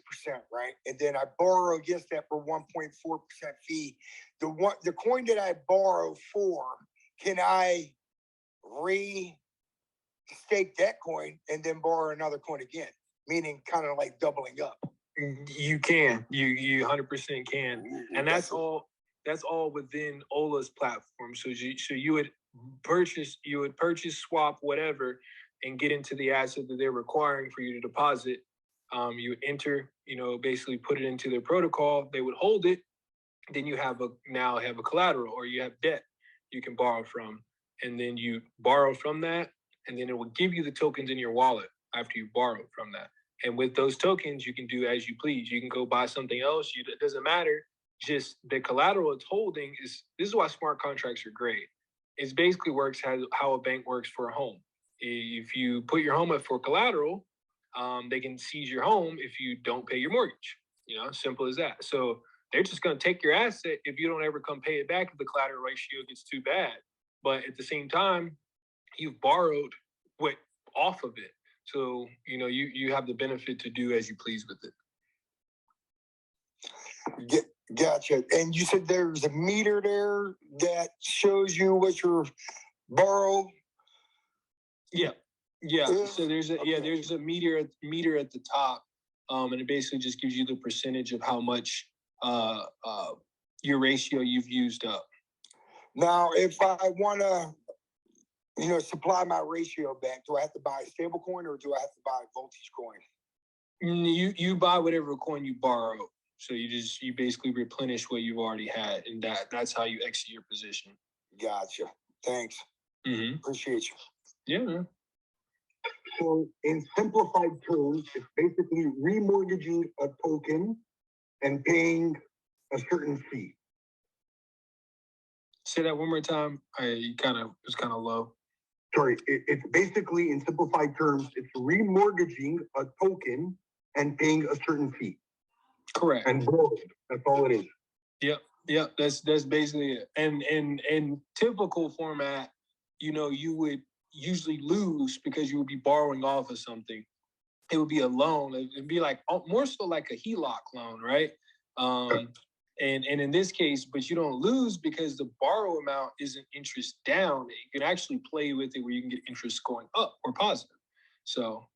right? And then I borrow against that for 1.4% fee. The coin that I borrow for, can I stake that coin and then borrow another coin again? Meaning kind of like doubling up. You can. You 100% can. And that's all within Ola's platform. So you would purchase, swap, whatever, and get into the asset that they're requiring for you to deposit. You would enter, basically put it into their protocol. They would hold it. Then you now have a collateral, or you have debt you can borrow from. And then you borrow from that, and then it will give you the tokens in your wallet after you borrow from that. And with those tokens, you can do as you please. You can go buy something else. It doesn't matter. Just the collateral it's holding this is why smart contracts are great. It basically works how a bank works for a home. If you put your home up for collateral, they can seize your home if you don't pay your mortgage. Simple as that. So they're just going to take your asset if you don't ever come pay it back if the collateral ratio gets too bad. But at the same time, you've borrowed off of it. So, you have the benefit to do as you please with it. Gotcha. And you said there's a meter there that shows you what your borrow. Yeah. So there's a meter at the top, and it basically just gives you the percentage of how much your ratio you've used up. Now, if I want to, supply my ratio back, do I have to buy a stable coin or do I have to buy a voltage coin? You buy whatever coin you borrow. So you basically replenish what you've already had, and that's how you exit your position. Gotcha. Thanks. Mm-hmm. Appreciate you. Yeah, man. So in simplified terms, it's basically remortgaging a token and paying a certain fee. Say that one more time. It was kind of low. sorry, it's basically, in simplified terms, it's remortgaging a token and paying a certain fee. Correct. And that's all it is. Yep. That's basically it. And in typical format, you would usually lose because you would be borrowing off of something. It would be a loan. It'd be like more so like a HELOC loan, right? And in this case, but you don't lose because the borrow amount isn't interest down. You can actually play with it where you can get interest going up or positive. So,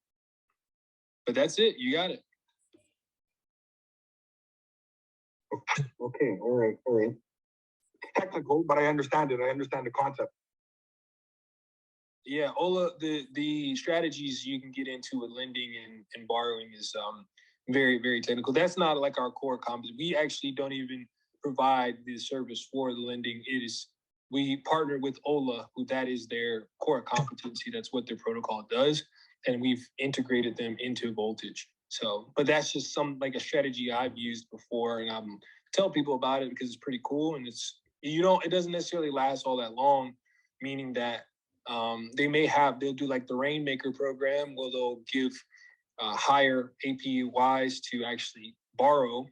but that's it. You got it. Okay, all right. It's technical, but I understand it. I understand the concept. Yeah, all of the strategies you can get into with lending and borrowing is very, very technical. That's not like our core competency. We actually don't even provide the service for the lending. We partner with Ola, who that is their core competency. That's what their protocol does, and we've integrated them into Voltage. So, but that's just like a strategy I've used before, and tell people about it because it's pretty cool, and it doesn't necessarily last all that long, meaning that they'll do like the Rainmaker program where they'll give higher APYs to actually borrow.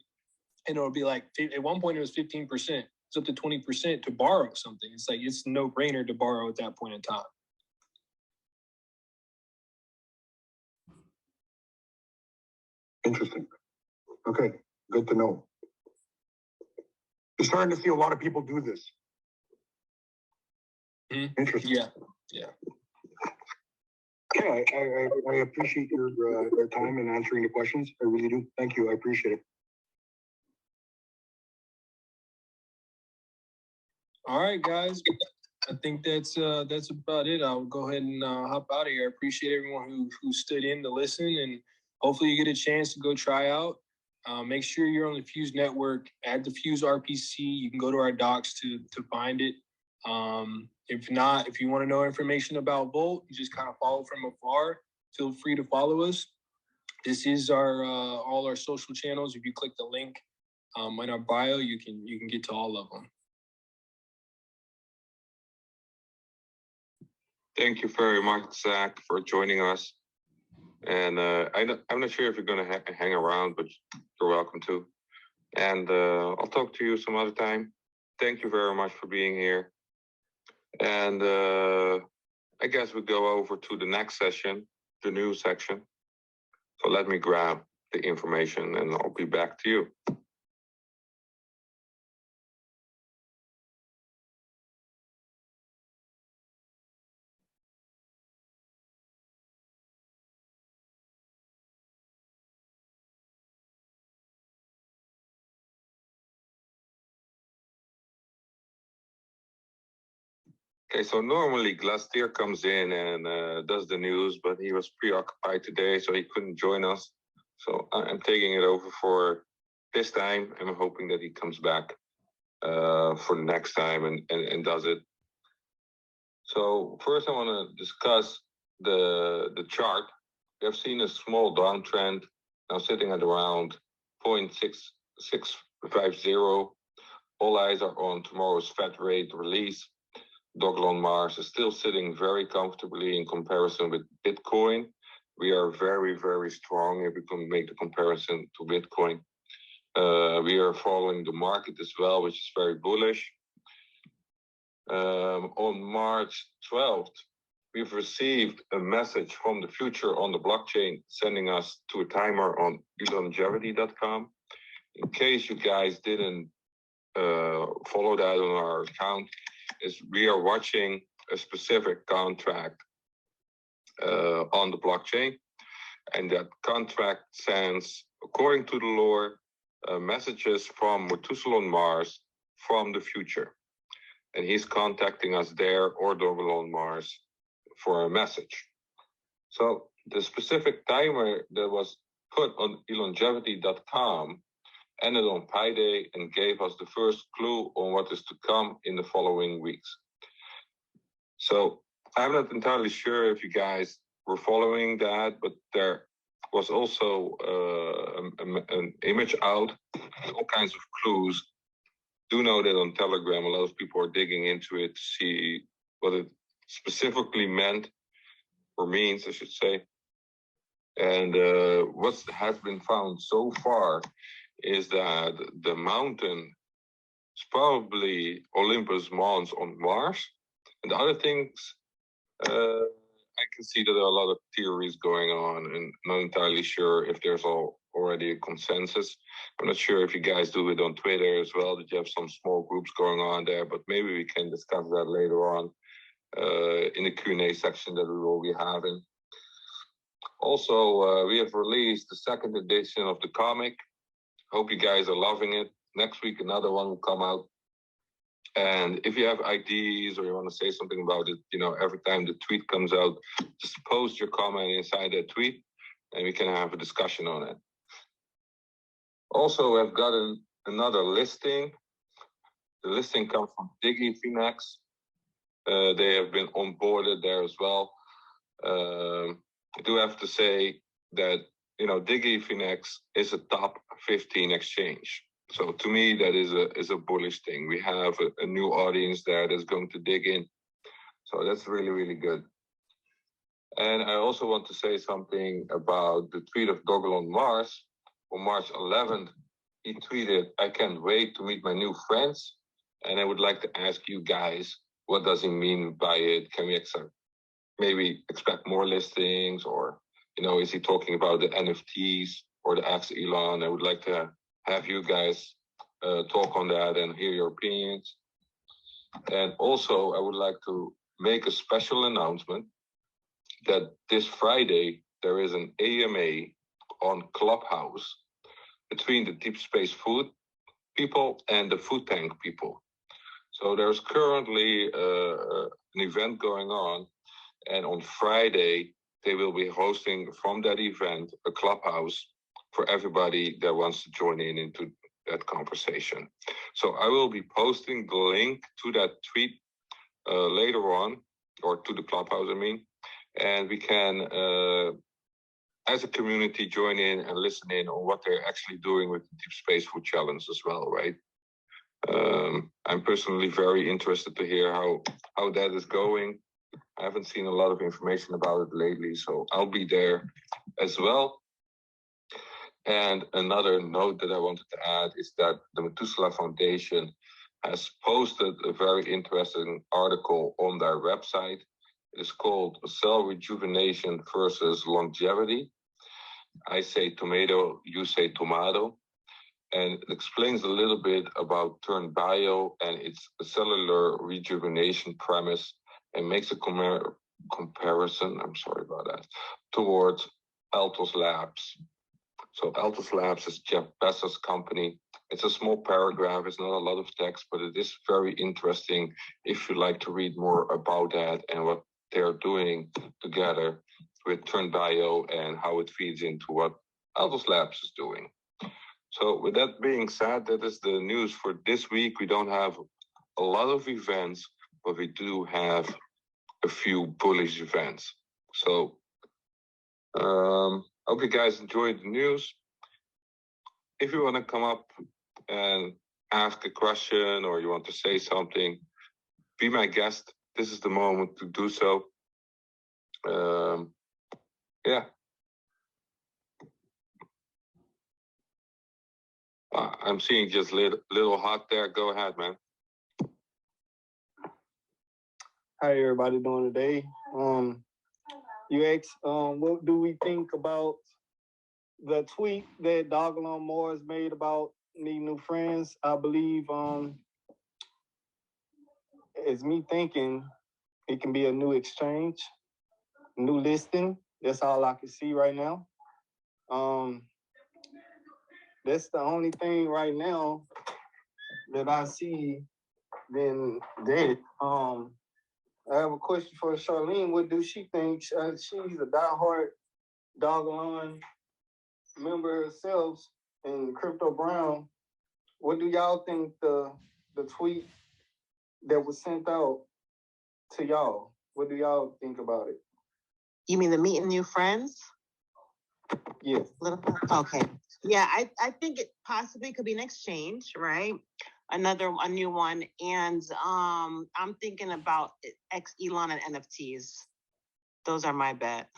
And it'll be like, at one point it was 15%. It's up to 20% to borrow something. It's like, it's no brainer to borrow at that point in time. Interesting. Okay, good to know. You're starting to see a lot of people do this. Mm-hmm. Interesting. Yeah. Okay, I appreciate your time and answering the questions. I really do. Thank you. I appreciate it. All right, guys. I think that's about it. I'll go ahead and hop out of here. I appreciate everyone who stood in to listen, and hopefully you get a chance to go try out. Make sure you're on the Fuse network. Add the Fuse RPC. You can go to our docs to find it. If not, if you want to know information about Volt, you just kind of follow from afar. Feel free to follow us. This is our all our social channels. If you click the link in our bio, you can get to all of them. Thank you very much, Zach, for joining us. And I'm not sure if you're going to hang around, but you're welcome to. And I'll talk to you some other time. Thank you very much for being here. And I guess we go over to the next session, the news section. So let me grab the information and I'll be back to you. Okay, so normally Glastier comes in and does the news, but he was preoccupied today, so he couldn't join us. So I'm taking it over for this time. I'm hoping that he comes back for the next time and does it. So first I want to discuss the chart. We have seen a small downtrend, now sitting at around 0.6650. All eyes are on tomorrow's Fed rate release. Dogelon Mars is still sitting very comfortably in comparison with Bitcoin. We are very, very strong if we can make the comparison to Bitcoin. We are following the market as well, which is very bullish. On March 12th, we've received a message from the future on the blockchain, sending us to a timer on elongevity.com. In case you guys didn't follow that on our account, is we are watching a specific contract on the blockchain, and that contract sends, according to the lore, messages from Methuselah Mars from the future, and he's contacting us there or Dogelon Mars for a message. So the specific timer that was put on elongevity.com ended on Pi Day and gave us the first clue on what is to come in the following weeks. So I'm not entirely sure if you guys were following that, but there was also an image out, all kinds of clues. Do know that on Telegram, a lot of people are digging into it to see what it specifically meant, or means, I should say. And what has been found so far is that the mountain is probably Olympus Mons on Mars. And the other things, I can see that there are a lot of theories going on, and not entirely sure if there's already a consensus. I'm not sure if you guys do it on Twitter as well, that you have some small groups going on there, but maybe we can discuss that later on in the Q&A section that we will be having. Also, we have released the second edition of the comic. Hope you guys are loving it. Next week, another one will come out. And if you have ideas or you want to say something about it, every time the tweet comes out, just post your comment inside that tweet and we can have a discussion on it. Also, I've got another listing. The listing comes from DigiFinex. They have been onboarded there as well. I do have to say that, DigiFinex is a top 15 exchange. So to me, that is a bullish thing. We have a new audience there that's going to dig in. So that's really, really good. And I also want to say something about the tweet of Dogelon Mars. On March 11th, he tweeted, "I can't wait to meet my new friends." And I would like to ask you guys, what does he mean by it? Can we maybe expect more listings, or, is he talking about the NFTs or the Elon? I would like to have you guys talk on that and hear your opinions. And also, I would like to make a special announcement that this Friday, there is an AMA on Clubhouse between the Deep Space Food people and the Food Tank people. So there's currently an event going on, and on Friday, they will be hosting from that event a Clubhouse for everybody that wants to join into that conversation. So I will be posting the link to that tweet later on, or to the Clubhouse, I mean, and we can, as a community, join in and listen in on what they're actually doing with the Deep Space Food Challenge as well, right? I'm personally very interested to hear how that is going. I haven't seen a lot of information about it lately, so I'll be there as well. And another note that I wanted to add is that the Methuselah Foundation has posted a very interesting article on their website. It is called Cell Rejuvenation versus Longevity. I say tomato, you say tomato. And it explains a little bit about Turn Bio and its cellular rejuvenation premise, and makes a comparison, I'm sorry about that, towards Altos Labs. So Altos Labs is Jeff Bezos' company. It's a small paragraph, it's not a lot of text, but it is very interesting if you like to read more about that and what they're doing together with Turn Bio and how it feeds into what Altos Labs is doing. So with that being said, that is the news for this week. We don't have a lot of events, but we do have a few bullish events. So hope you guys enjoyed the news. If you want to come up and ask a question, or you want to say something, be my guest. This is the moment to do so. Yeah. I'm seeing just little hot there. Go ahead, man. How everybody doing today? You asked, what do we think about the tweet that Dogelon Mars made about meeting new friends? I believe it's me thinking it can be a new exchange, new listing. That's all I can see right now. That's the only thing right now that I see. Then that. I have a question for Charlene. What do she think? She's a diehard Dogelon member herself, and Crypto Brown. What do y'all think the tweet that was sent out to y'all? What do y'all think about it? You mean the meeting new friends? Yes. Okay. Yeah, I think it possibly could be an exchange, right? a new one. And I'm thinking about Elon and NFTs. Those are my bet.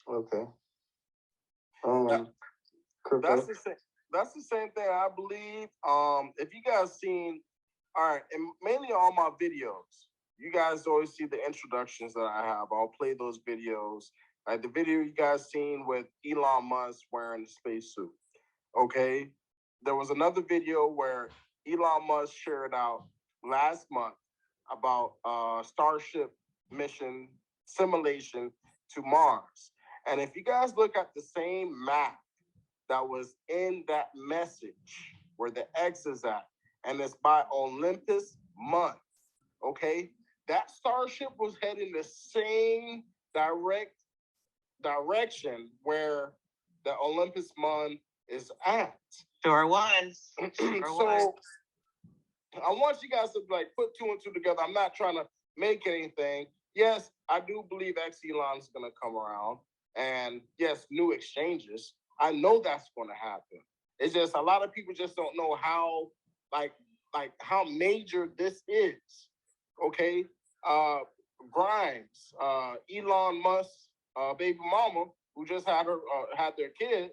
Okay. That's the same thing I believe. If you guys seen, all right, and mainly all my videos, you guys always see the introductions that I have. I'll play those videos. Like the video you guys seen with Elon Musk wearing the spacesuit. Okay. There was another video where Elon Musk shared out last month about Starship mission simulation to Mars. And if you guys look at the same map that was in that message where the X is at, and it's by Olympus Month, okay? That starship was heading the same direction where the Olympus Month is at. Sure was. So I want you guys to like put two and two together. I'm not trying to make anything. Yes, I do believe Elon's gonna come around, and yes, new exchanges. I know that's gonna happen. It's just a lot of people just don't know how like how major this is. Okay, Grimes, Elon Musk, baby mama, who just had their kid,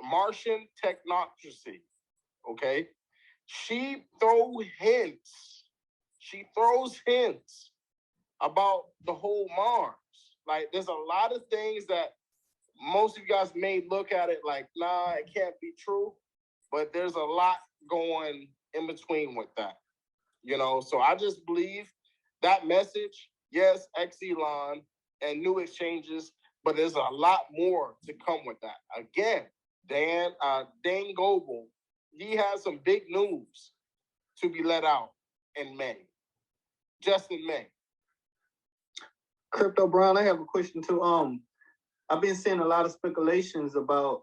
Martian technocracy. Okay, she throws hints about the whole Mars. Like, there's a lot of things that most of you guys may look at it like, nah, it can't be true, but there's a lot going in between with that. You know, so I just believe that message, yes, Elon and new exchanges, but there's a lot more to come with that. Again, Dan Goebel, he has some big news to be let out in May, just in May. Crypto Brown, I have a question too. I've been seeing a lot of speculations about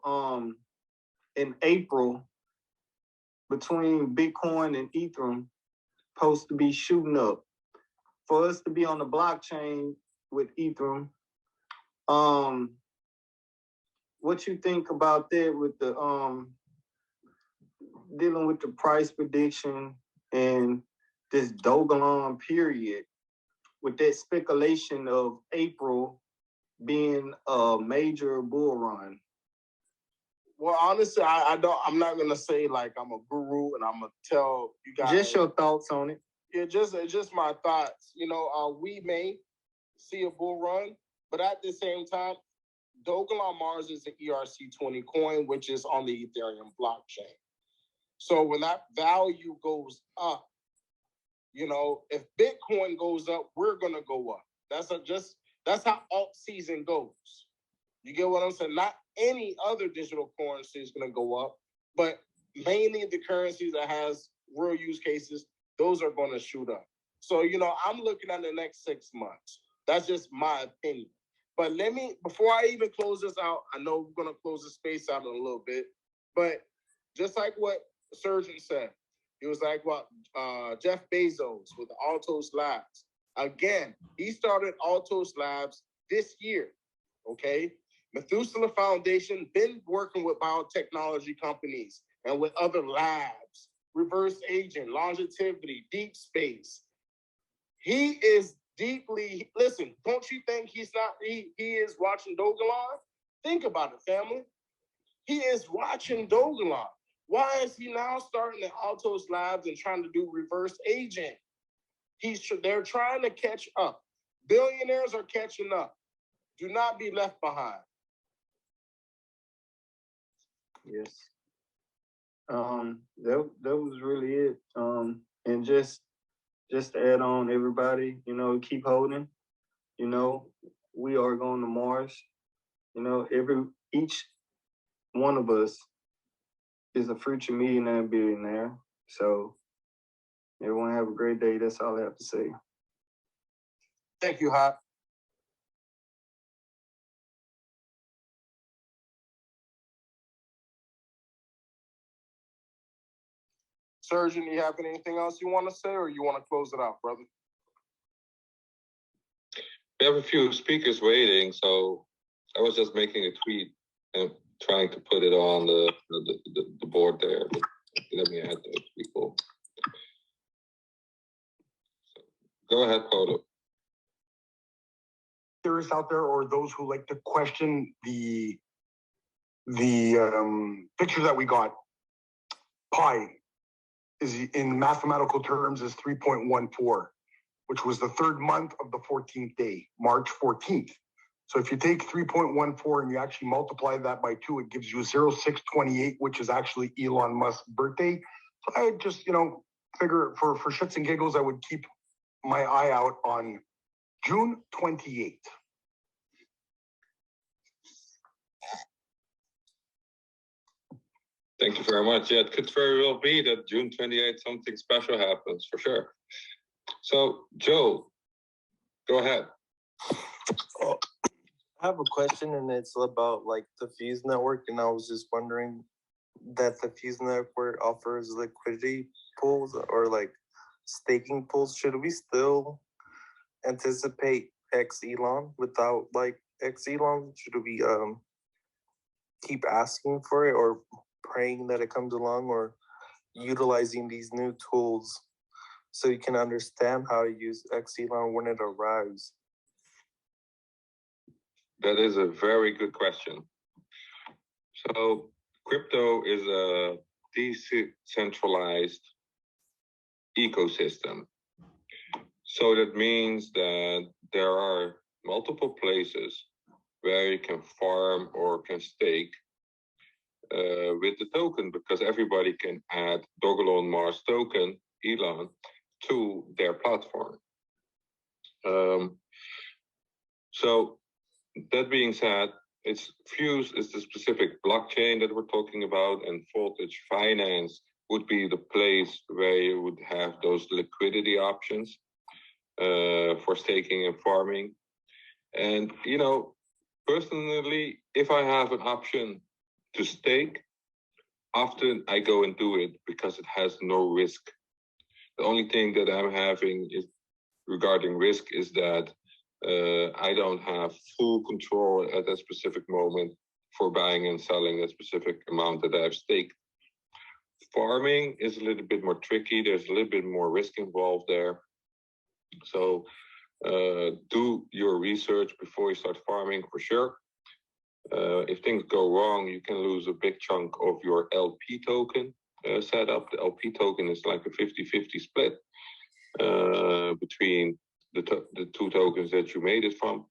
in April between Bitcoin and Ethereum supposed to be shooting up. For us to be on the blockchain with Ethereum, what you think about that with the dealing with the price prediction and this Dogelon period, with that speculation of April being a major bull run? Well, honestly, I'm not gonna say like I'm a guru and I'm gonna tell you guys. Just your thoughts on it. Yeah, just my thoughts. You know, we may see a bull run, but at the same time, Dogelon Mars is an ERC20 coin, which is on the Ethereum blockchain. So when that value goes up, you know, if Bitcoin goes up, we're gonna go up. That's how alt season goes. You get what I'm saying? Not any other digital currency is gonna go up, but mainly the currencies that has real use cases, those are gonna shoot up. So, you know, I'm looking at the next 6 months. That's just my opinion. But before I even close this out, I know we're gonna close the space out in a little bit, but just like what Surgeon said, he was like, what, Jeff Bezos with Altos Labs. Again, he started Altos Labs this year, okay? Methuselah Foundation been working with biotechnology companies and with other labs, reverse agent, longevity, deep space. He is deeply, listen, don't you think he is watching Dogelon? Think about it, family. He is watching Dogelon. Why is he now starting at Altos Labs and trying to do reverse agent? They're trying to catch up. Billionaires are catching up. Do not be left behind. Yes. That was really it. And just to add on, everybody, you know, keep holding. You know, we are going to Mars. You know, each one of us is a future millionaire and billionaire. So everyone have a great day. That's all I have to say. Thank you, Hot. Surgeon, you have anything else you want to say, or you want to close it out, brother? We have a few speakers waiting, so I was just making a tweet. And trying to put it on the board there. But let me add those people. So, go ahead, Polo. Theorists out there, or those who like to question the picture that we got, pi is in mathematical terms is 3.14, which was the third month of the 14th day, March 14th. So if you take 3.14 and you actually multiply that by 2, it gives you 0628, which is actually Elon Musk's birthday. So I just, figure for shits and giggles, I would keep my eye out on June 28th. Thank you very much. Yeah, it could very well be that June 28th, something special happens, for sure. So, Joe, go ahead. I have a question, and it's about like the Fuse network, and I was just wondering that the Fuse network offers liquidity pools or like staking pools. Should we still anticipate X Elon without like X Elon? Should we keep asking for it or praying that it comes along, or utilizing these new tools so you can understand how to use X Elon when it arrives? That is a very good question. So, crypto is a decentralized ecosystem. So that means that there are multiple places where you can farm or can stake with the token, because everybody can add Dogelon Mars token, Elon, to their platform. So that being said, Fuse is the specific blockchain that we're talking about, and Voltage Finance would be the place where you would have those liquidity options for staking and farming. And, personally, if I have an option to stake, often I go and do it because it has no risk. The only thing that I'm having is regarding risk is that I don't have full control at that specific moment for buying and selling a specific amount that I've staked. Farming is a little bit more tricky. There's a little bit more risk involved there. So do your research before you start farming, for sure. If things go wrong, you can lose a big chunk of your LP token setup. The LP token is like a 50-50 split between the two tokens that you made it from.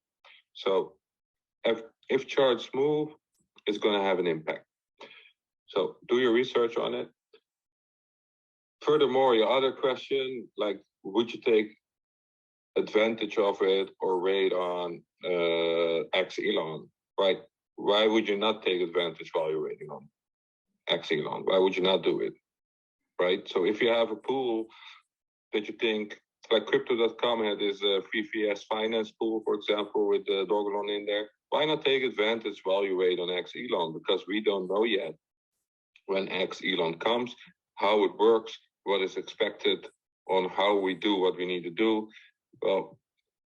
So if charts move, it's going to have an impact. So do your research on it. Furthermore, your other question, like, would you take advantage of it or raid on X Elon, right? Why would you not take advantage while you're raiding on X Elon? Why would you not do it, right? So if you have a pool that you think, like Crypto.com had this free VS finance pool, for example, with the Dogelon in there, why not take advantage while you raid on X Elon? Because we don't know yet when X Elon comes, how it works, what is expected on how we do what we need to do. Well,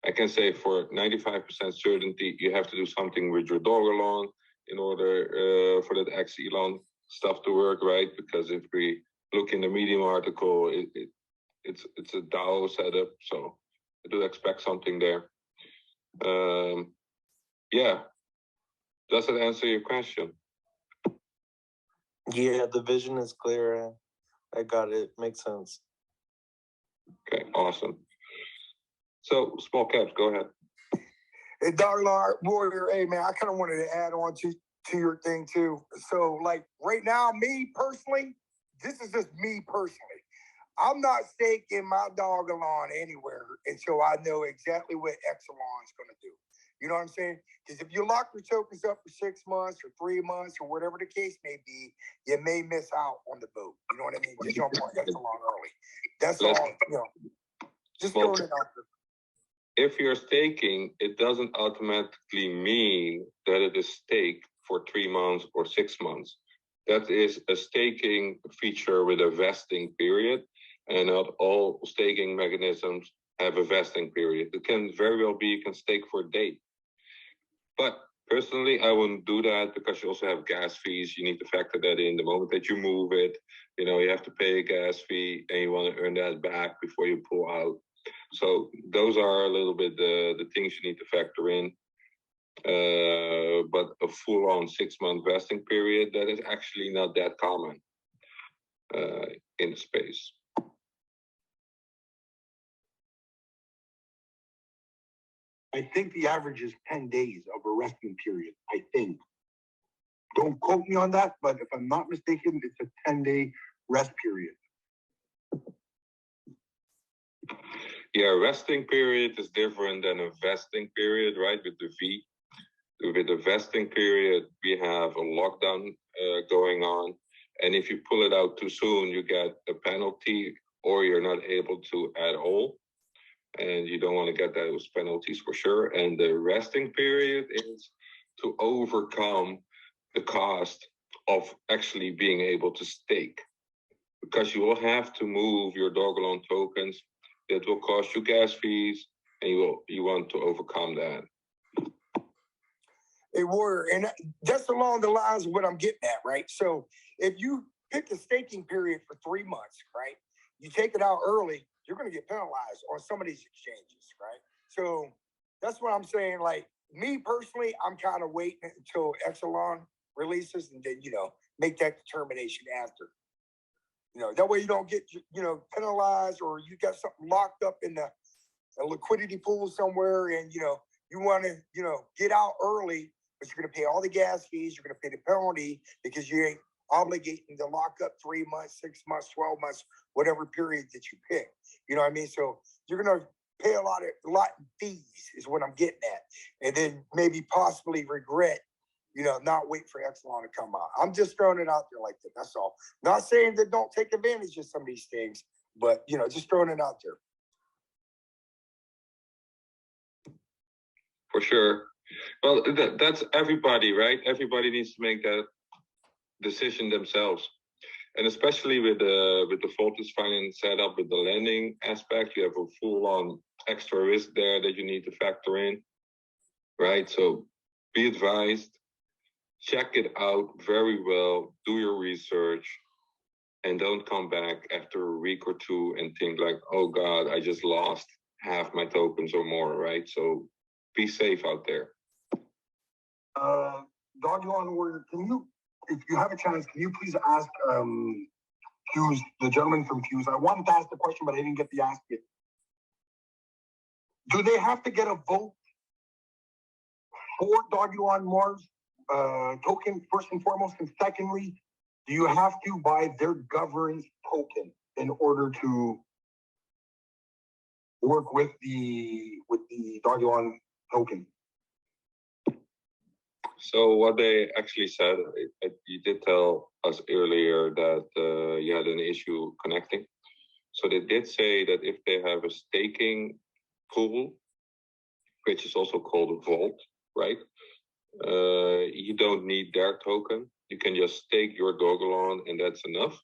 I can say for 95% certainty, you have to do something with your Dogelon in order for that X Elon stuff to work, right? Because if we look in the Medium article, it's a DAO setup, so I do expect something there. Yeah, does that answer your question? Yeah, the vision is clear. I got it. Makes sense. Okay, awesome. So, small caps, go ahead. Hey, Dogelon Warrior, hey man, I kind of wanted to add on to your thing too. So, like right now, me personally, this is just me personally. I'm not staking my Dogelon anywhere until I know exactly what Exelon's going to do. You know what I'm saying? Because if you lock your tokens up for 6 months or 3 months or whatever the case may be, you may miss out on the boat. You know what I mean? Just jump on Exelon early. That's all. Just throwing it out there. If you're staking, it doesn't automatically mean that it is staked for 3 months or 6 months. That is a staking feature with a vesting period, and not all staking mechanisms have a vesting period. It can very well be you can stake for a day. But Personally, I wouldn't do that because you also have gas fees. You need to factor that in the moment that you move it. You know, you have to pay a gas fee and you want to earn that back before you pull out. So those are a little bit the things you need to factor in. But a full-on 6-month vesting period, that is actually not that common in the space. I think the average is 10 days of a resting period, I think. Don't quote me on that, but if I'm not mistaken, it's a 10-day rest period. Yeah, resting period is different than a vesting period, right? With the V. With the vesting period, we have a lockdown going on. And if you pull it out too soon, you get a penalty or you're not able to at all. And you don't want to get those penalties for sure. And the resting period is to overcome the cost of actually being able to stake. Because you will have to move your Dogelon tokens. That will cost you gas fees, and you want to overcome that. They were, and that's along the lines of what I'm getting at, right? So if you pick a staking period for 3 months, right? You take it out early, you're going to get penalized on some of these exchanges, right? So that's what I'm saying. Like me personally, I'm kind of waiting until Elon releases and then, make that determination after. That way you don't get, penalized or you got something locked up in a liquidity pool somewhere and, you want to, get out early, but you're going to pay all the gas fees. You're going to pay the penalty because you ain't obligating to lock up 3 months, 6 months, 12 months, whatever period that you pick. You know what I mean? So you're going to pay a lot in fees is what I'm getting at. And then maybe possibly regret, not wait for Elon to come out. I'm just throwing it out there like that. That's all. Not saying that don't take advantage of some of these things, but, just throwing it out there. For sure. Well, that's everybody, right? Everybody needs to make that decision themselves. And especially with the voltage finance setup, with the lending aspect, you have a full-on extra risk there that you need to factor in, right? So be advised, check it out very well, do your research, and don't come back after a week or two and think like, oh God, I just lost half my tokens or more, right? So be safe out there. Dogelon, can you, if you have a chance, can you please ask Fuse, the gentleman from Fuse? I wanted to ask the question, but I didn't get the ask it. Do they have to get a vote for Dogelon Mars token, first and foremost? And secondly, do you have to buy their governance token in order to work with the Dogelon token? So what they actually said, you did tell us earlier that you had an issue connecting. So they did say that if they have a staking pool, which is also called a vault, right? You don't need their token. You can just stake your Dogelon and that's enough.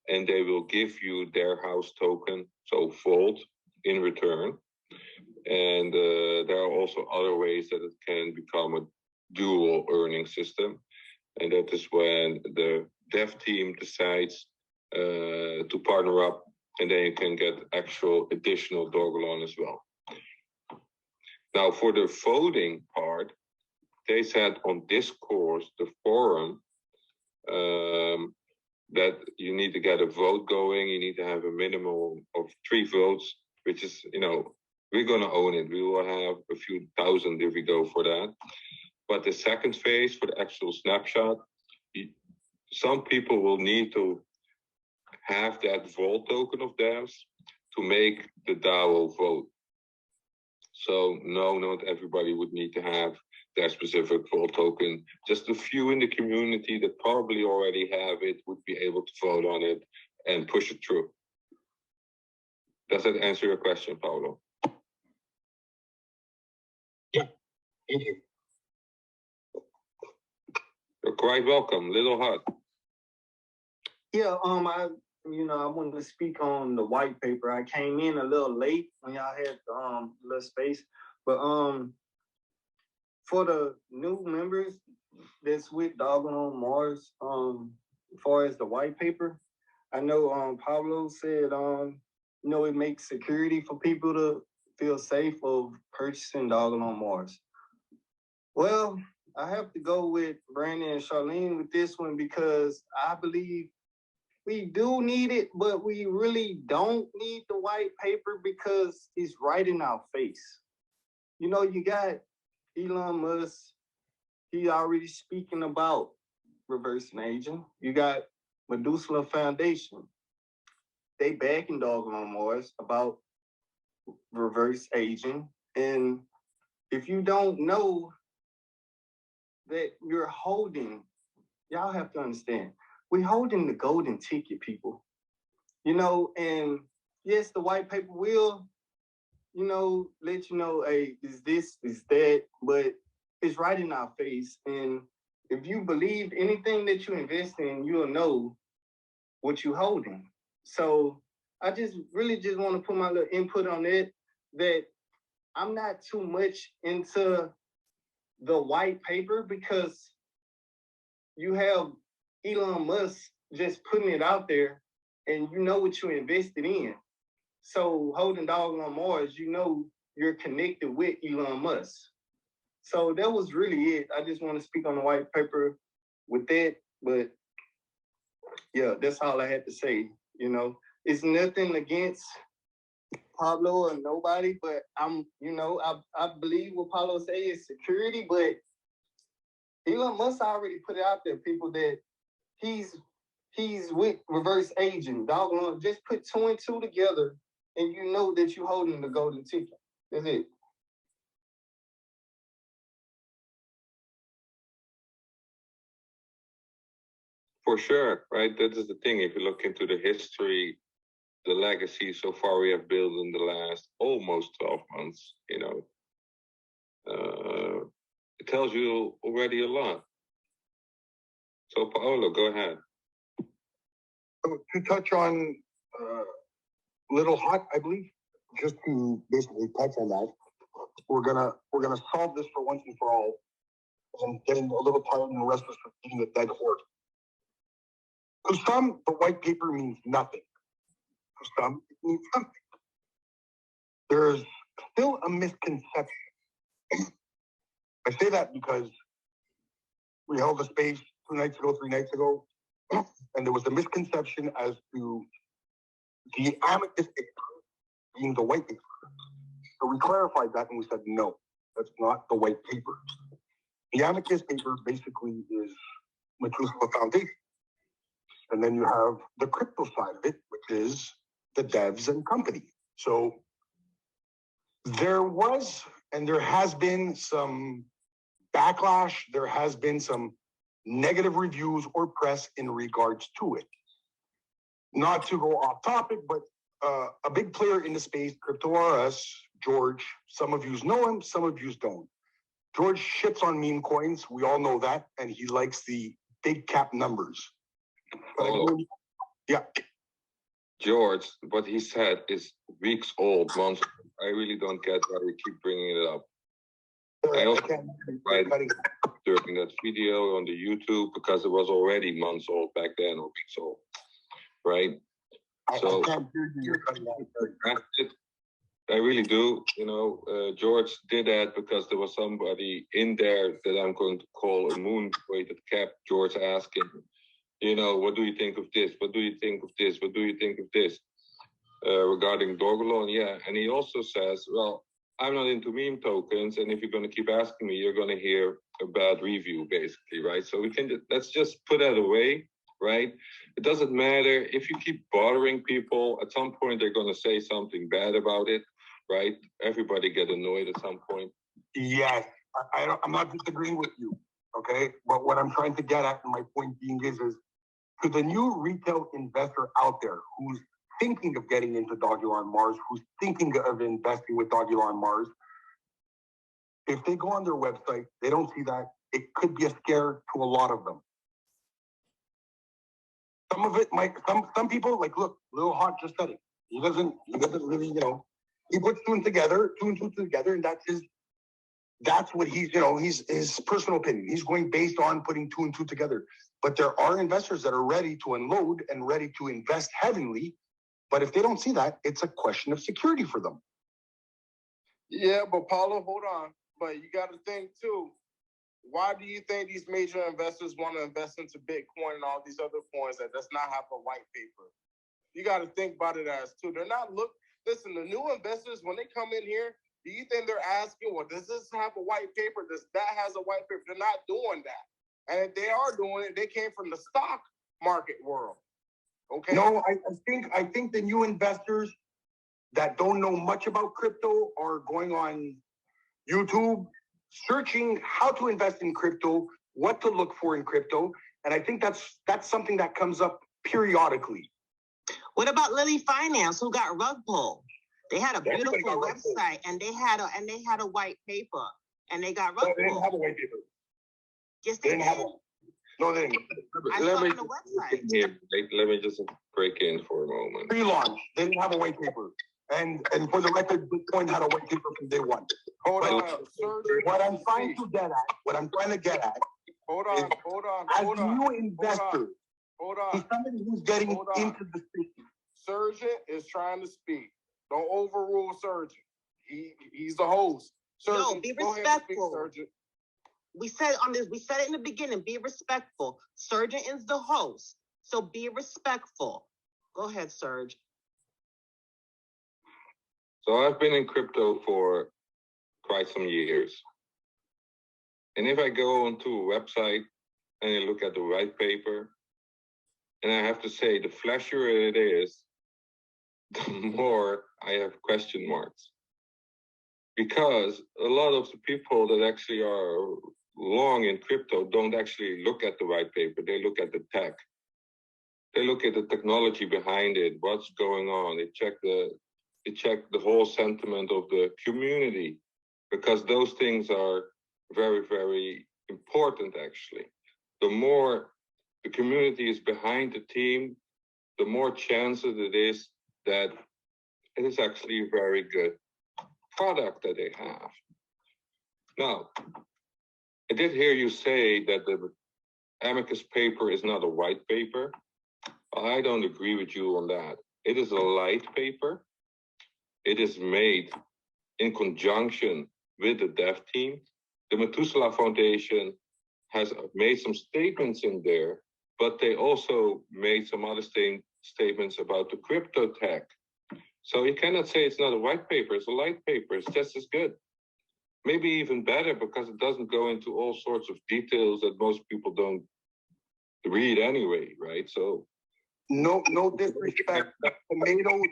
And they will give you their house token, so vault, in return. And there are also other ways that it can become a dual earning system. And that is when the dev team decides to partner up, and then you can get actual additional Dogelon as well. Now, for the voting part, they said on Discord, the forum, that you need to get a vote going. You need to have a minimum of 3 votes, which is, we're going to own it. We will have a few thousand if we go for that. But the second phase for the actual snapshot, some people will need to have that vault token of theirs to make the DAO vote. So no, not everybody would need to have their specific vault token. Just a few in the community that probably already have it would be able to vote on it and push it through. Does that answer your question, Paulo? Yeah, thank you. You're quite welcome, Little Hut. Yeah, I wanted to speak on the white paper. I came in a little late when y'all had little space, but for the new members that's with Dogelon on Mars, as far as the white paper, I know Pablo said it makes security for people to feel safe of purchasing Dogelon on Mars. Well, I have to go with Brandon and Charlene with this one because I believe we do need it, but we really don't need the white paper because it's right in our face. You got Elon Musk, he already speaking about reversing aging. You got Medusa Foundation. They backing Dogelon on Mars about reverse aging. And if you don't know that you're holding, y'all have to understand, we're holding the golden ticket, people. And yes, the white paper will, let you know, hey, is this, is that, but it's right in our face. And if you believe anything that you invest in, you'll know what you're holding. So I just really just want to put my little input on it, that I'm not too much into the white paper because you have Elon Musk just putting it out there and you know what you invested in. So holding Dogelon on Mars, you're connected with Elon Musk. So that was really it. I just want to speak on the white paper with that. But yeah, that's all I had to say. It's nothing against Pablo or nobody, but I believe what Pablo say is security, but Elon Musk already put it out there, people, that he's with reverse aging. Dogelon, just put 2 and 2 together and you know that you're holding the golden ticket. That's it. For sure, right? That is the thing. If you look into the history, the legacy so far we have built in the last almost 12 months, it tells you already a lot. So Paolo, go ahead. To touch on Little Hot, I believe, just to basically touch on that, we're gonna solve this for once and for all. I'm getting a little tired and restless with being a dead horse. To some, the white paper means nothing. To some, it means something. There's still a misconception. I say that because we held a space 2 nights ago, 3 nights ago, and there was a misconception as to the amicus paper being the white paper. So we clarified that and we said, no, that's not the white paper. The amicus paper basically is Medusa Foundation. And then you have the crypto side of it, which is the devs and company. So there was, and there has been some backlash. There has been some negative reviews or press in regards to it. Not to go off topic, but a big player in the space, Crypto RS, George, some of you know him, some of you don't. George ships on meme coins. We all know that. And he likes the big cap numbers. Yeah. George, what he said is weeks old, months. I really don't get why we keep bringing it up. I also during that video on the YouTube because it was already months old back then or weeks old, right? So I really do. George did that because there was somebody in there that I'm going to call a moon-weighted cap. George asking, what do you think of this? What do you think of this? What do you think of this? Regarding Dogelon, yeah. And he also says, well, I'm not into meme tokens, and if you're going to keep asking me, you're going to hear a bad review, basically, right? So let's just put that away, right? It doesn't matter if you keep bothering people. At some point, they're going to say something bad about it, right? Everybody get annoyed at some point. Yes, I'm not disagreeing with you, okay? But what I'm trying to get at, and my point being is to the new retail investor out there who's thinking of getting into Dogelon Mars, who's thinking of investing with Dogelon Mars, if they go on their website, they don't see that. It could be a scare to a lot of them. Some of it might, some people, like, look, Little Hot just said it. He doesn't really, he puts two and two together, and that's his that's what he's, he's his personal opinion. He's going based on putting two and two together. But there are investors that are ready to unload and ready to invest heavily. But if they don't see that, it's a question of security for them. Yeah, but Paulo, hold on. But you got to think too. Why do you think these major investors want to invest into Bitcoin and all these other coins that does not have a white paper? You got to think about it as too. They're not listen, the new investors, when they come in here, do you think they're asking, well, does this have a white paper? Does that has a white paper? They're not doing that. And if they are doing it, they came from the stock market world. Okay. No, I think the new investors that don't know much about crypto are going on YouTube, searching how to invest in crypto, what to look for in crypto. And I think that's something that comes up periodically. What about Lily Finance, who got rug pulled? They had a beautiful website, and they had a white paper, and they got rug pulled. They didn't have a white paper. Yes, they did. No, they didn't. I saw it on the website. Let me just break in for a moment. Pre-launch, they didn't have a white paper. And for the record, Bitcoin had a white paper from day one. Hold on. What I'm trying to get at, hold on. As a new investor, hold on. Somebody who's getting into the space. Surgeon is trying to speak. Don't overrule Surgeon. He's the host. Surgeon, no, be respectful. Surgeon. We said it in the beginning, be respectful. Surgeon is the host, so be respectful. Go ahead, Serge. So I've been in crypto for quite some years. And if I go onto a website and I look at the white paper, and I have to say, the flashier it is, the more I have question marks. Because a lot of the people that actually are long in crypto don't actually look at the white paper, they look at the tech. They look at the technology behind it, what's going on. They check the whole sentiment of the community, because those things are very, very important, actually. The more the community is behind the team, the more chances it is that it is actually a very good product that they have. Now, I did hear you say that the amicus paper is not a white paper. I don't agree with you on that. It is a light paper. It is made in conjunction with the dev team. The Methuselah Foundation has made some statements in there, but they also made some other statements about the crypto tech. So you cannot say it's not a white paper, it's a light paper, it's just as good. Maybe even better, because it doesn't go into all sorts of details that most people don't read anyway, right? So no disrespect,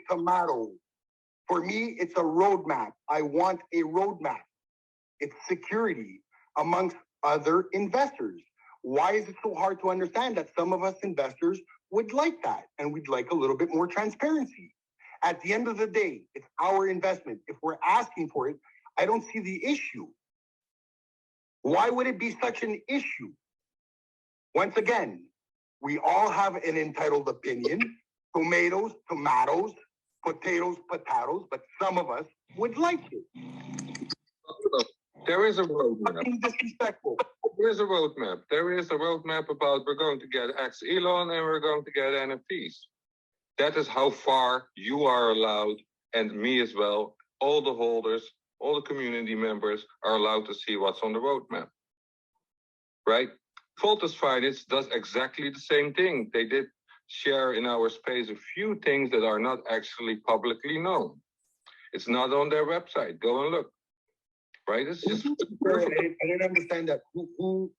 tomato. For me, it's a roadmap. I want a roadmap. It's security amongst other investors. Why is it so hard to understand that some of us investors would like that, and we'd like a little bit more transparency? At the end of the day, it's our investment. If we're asking for it, I don't see the issue. Why would it be such an issue? Once again, we all have an entitled opinion. Tomatoes, potatoes, but some of us would like it. There is a roadmap. Disrespectful. There is a roadmap. There is a roadmap about we're going to get Elon and we're going to get NFTs. That is how far you are allowed, and me as well, all the holders, all the community members are allowed to see what's on the roadmap. Right? Voltus Finance does exactly the same thing. They did share in our space a few things that are not actually publicly known. It's not on their website. Go and look. Right? It's just I didn't understand that. Who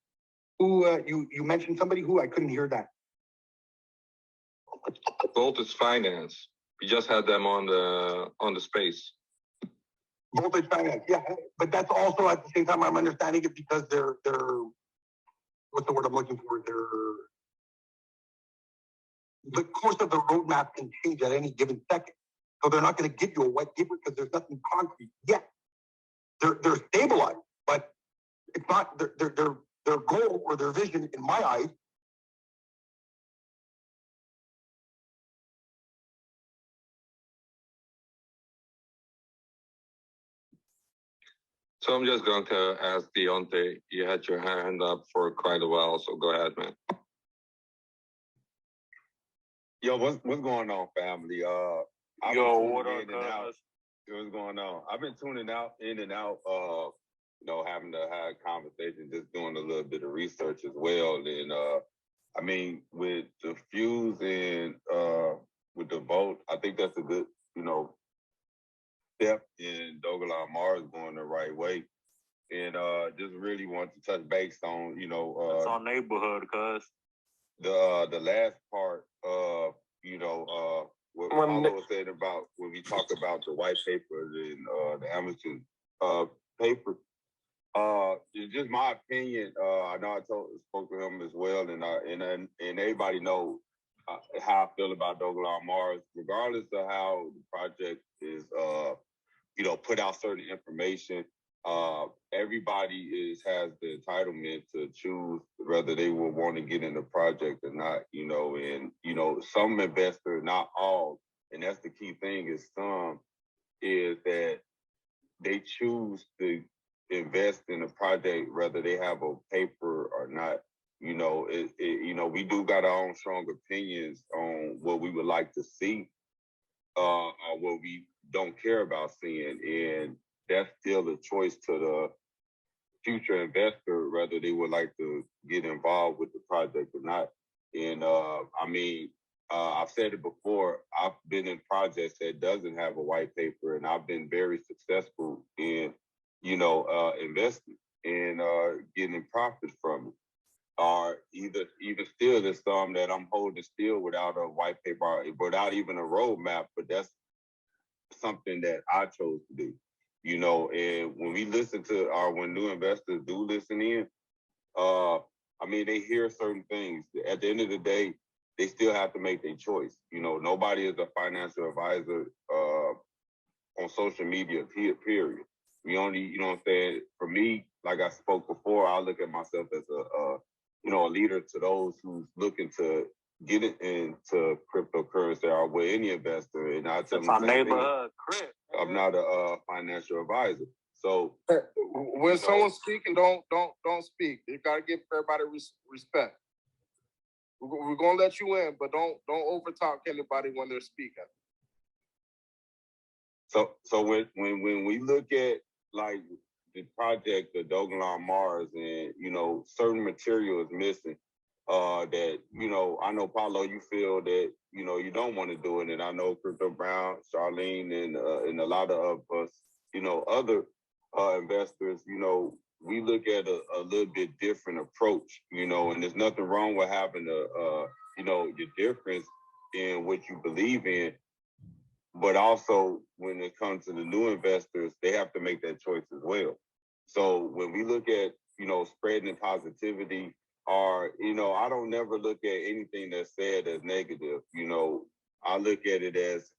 you mentioned somebody who I couldn't hear that. Voltus Finance. We just had them on the space. Voltage Finance, yeah, but that's also at the same time I'm understanding it because they're what's the word I'm looking for? The course of the roadmap can change at any given second. So they're not going to give you a white paper because there's nothing concrete yet. They're stabilized, but it's not their goal or their vision in my eyes. So I'm just going to ask Deontay. You had your hand up for quite a while, so go ahead, man. Yo, what's going on, family? I've Yo, been what tuning up, in and out. guys? What's going on? I've been tuning in and out, having to have conversations, just doing a little bit of research as well. And I mean, with the fuse and with the vote, I think that's a good, step in Dogelon Mars going the right way. And just really want to touch base on, It's our neighborhood, cuz. the last part of what Paulo was saying about when we talk about the white paper and the Amazon paper. It's just my opinion. I know I spoke to him as well, and everybody knows how I feel about Dogelon Mars, regardless of how the project is put out certain information. Everybody has the entitlement to choose whether they will want to get in the project or not, and some investors, not all, and that's the key thing is that they choose to invest in a project whether they have a paper or not. We do got our own strong opinions on what we would like to see, or what we don't care about seeing, and that's still a choice to the future investor whether they would like to get involved with the project or not. And I've said it before. I've been in projects that doesn't have a white paper, and I've been very successful in investing and getting profit from it. Or even still, there's some that I'm holding still without a white paper, without even a roadmap. But that's something that I chose to do. And when we listen to, or when new investors do listen in, they hear certain things. At the end of the day, they still have to make their choice. Nobody is a financial advisor on social media, period. We only, for me, like I spoke before, I look at myself as a leader to those who's looking to get it into cryptocurrency or with any investor. And I tell them the same thing. I'm not a financial advisor. So when someone's speaking, don't speak. You gotta give everybody respect. We're gonna let you in, but don't overtalk anybody when they're speaking. So when we look at like the project, the Dogelon Mars, and certain material is missing. That I know Paulo, you feel that you don't want to do it, and I know Crypto Brown, Charlene, and a lot of us, other investors, we look at a little bit different approach, and there's nothing wrong with having your difference in what you believe in, but also when it comes to the new investors, they have to make that choice as well. So when we look at spreading positivity. Or, I don't never look at anything that's said as negative. I look at it as,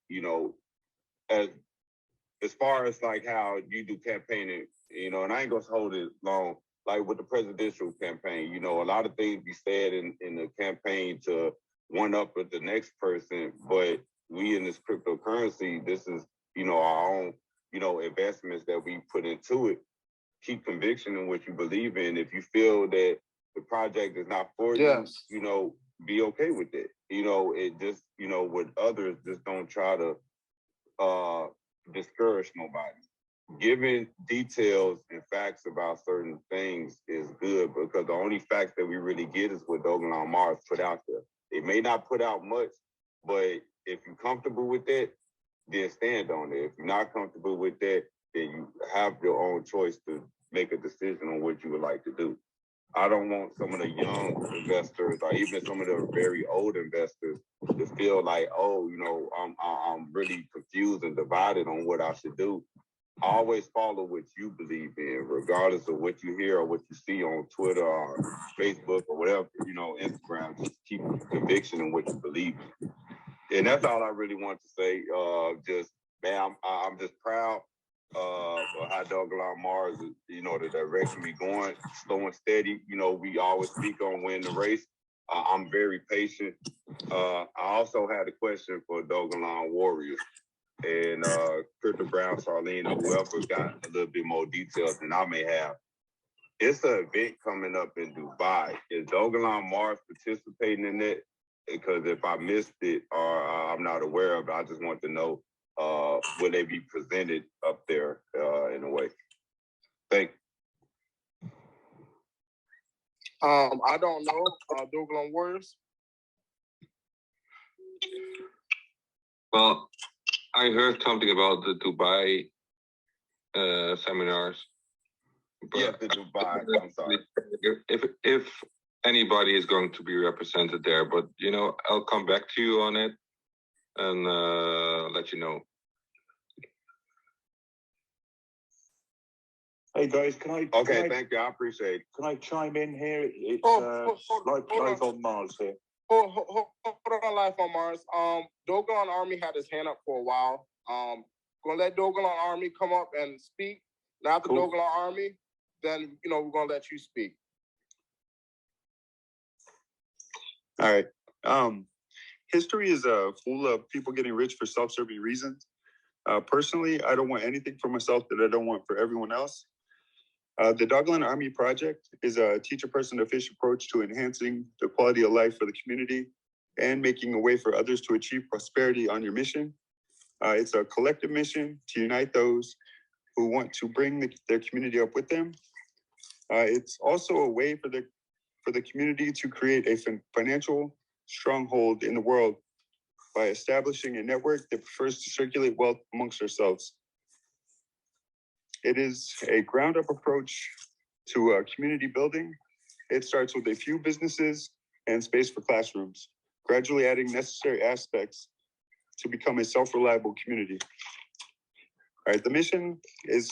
as far as like how you do campaigning, and I ain't gonna hold it long, like with the presidential campaign, a lot of things be said in the campaign to one up with the next person, but we in this cryptocurrency, this is, our own, investments that we put into it. Keep conviction in what you believe in. If you feel that the project is not for you, be okay with it. It just, with others, just don't try to discourage nobody. Giving details and facts about certain things is good, because the only facts that we really get is what Dogelon Mars put out there. They may not put out much, but if you're comfortable with that, then stand on it. If you're not comfortable with that, then you have your own choice to make a decision on what you would like to do. I don't want some of the young investors or even some of the very old investors to feel like, I'm really confused and divided on what I should do. Always follow what you believe in, regardless of what you hear or what you see on Twitter or Facebook or whatever, Instagram. Just keep conviction in what you believe in. And that's all I really want to say. I'm just proud of how Dogelon Mars is, the direction we going, slow and steady. We always speak on win the race. I'm very patient. I also had a question for Dogelon Warriors. and Crypto Brown, Charlene, or whoever got a little bit more details than I may have. It's an event coming up in Dubai. Is Dogelon Mars participating in it? Because if I missed it or I'm not aware of it, I just want to know, will they be presented up there in a way? Thank you. I don't know. Dogelon Warriors. Well, I heard something about the Dubai seminars. Yeah, the Dubai. I'm sorry. If anybody is going to be represented there, but I'll come back to you on it and let you know. Hey guys, can I? Okay, thank you. I appreciate it. Can I chime in here? It's live on Mars here. Hold on, Life on Mars. Dogelon Army had his hand up for a while. Gonna let Dogelon Army come up and speak. Now after Dogelon Army, then we're gonna let you speak. All right. History is full of people getting rich for self-serving reasons. Personally, I don't want anything for myself that I don't want for everyone else. The Dogelon Army Project is a teacher-person-to-fish approach to enhancing the quality of life for the community and making a way for others to achieve prosperity on your mission. It's a collective mission to unite those who want to bring their community up with them. It's also a way for the community to create a financial stronghold in the world by establishing a network that prefers to circulate wealth amongst ourselves. It is a ground-up approach to community building. It starts with a few businesses and space for classrooms, gradually adding necessary aspects to become a self-reliable community. All right, the mission is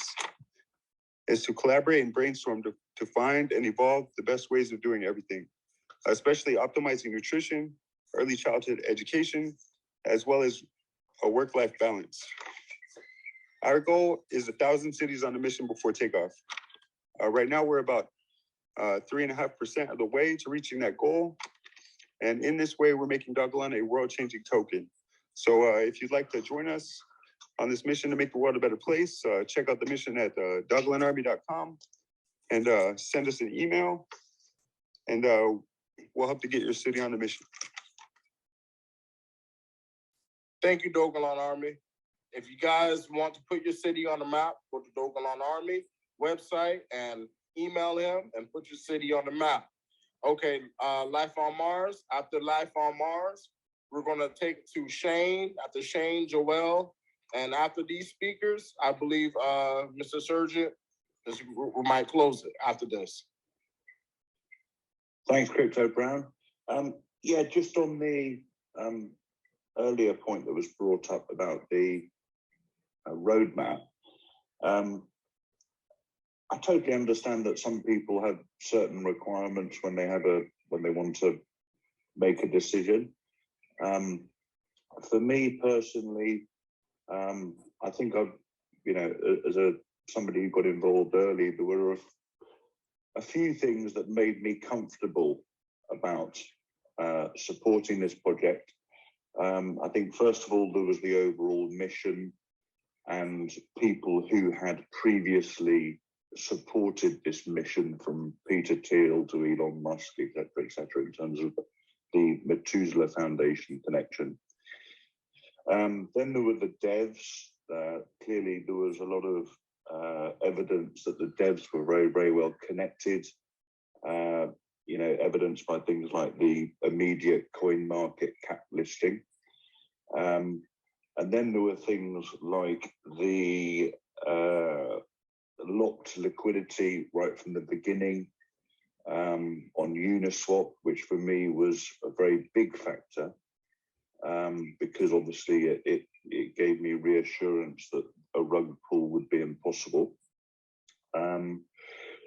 to collaborate and brainstorm to find and evolve the best ways of doing everything, especially optimizing nutrition, early childhood education, as well as a work-life balance. Our goal is 1,000 cities on the mission before takeoff. Right now, we're about 3.5% of the way to reaching that goal. And in this way, we're making Dogelon a world-changing token. So if you'd like to join us on this mission to make the world a better place, check out the mission at dogelonarmy.com and send us an email, and we'll help to get your city on the mission. Thank you, Dogelon Army. If you guys want to put your city on the map, go to Dogelon Army website and email him and put your city on the map. Okay, Life on Mars. After Life on Mars, we're going to take to Shane. After Shane, Joel. And after these speakers, I believe Mr. Surgeon, we might close it after this. Thanks, Crypto Brown. Yeah, just on the earlier point that was brought up about the roadmap, I totally understand that some people have certain requirements when they want to make a decision. For me personally, I think as somebody who got involved early, there were a few things that made me comfortable about supporting this project. I think first of all, there was the overall mission and people who had previously supported this mission, from Peter Thiel to Elon Musk, et cetera, in terms of the Methuselah Foundation connection. Then there were the devs. Clearly, there was a lot of evidence that the devs were very, very well connected. Evidenced by things like the immediate coin market cap listing. And then there were things like the locked liquidity right from the beginning on Uniswap, which for me was a very big factor, because obviously it gave me reassurance that a rug pull would be impossible.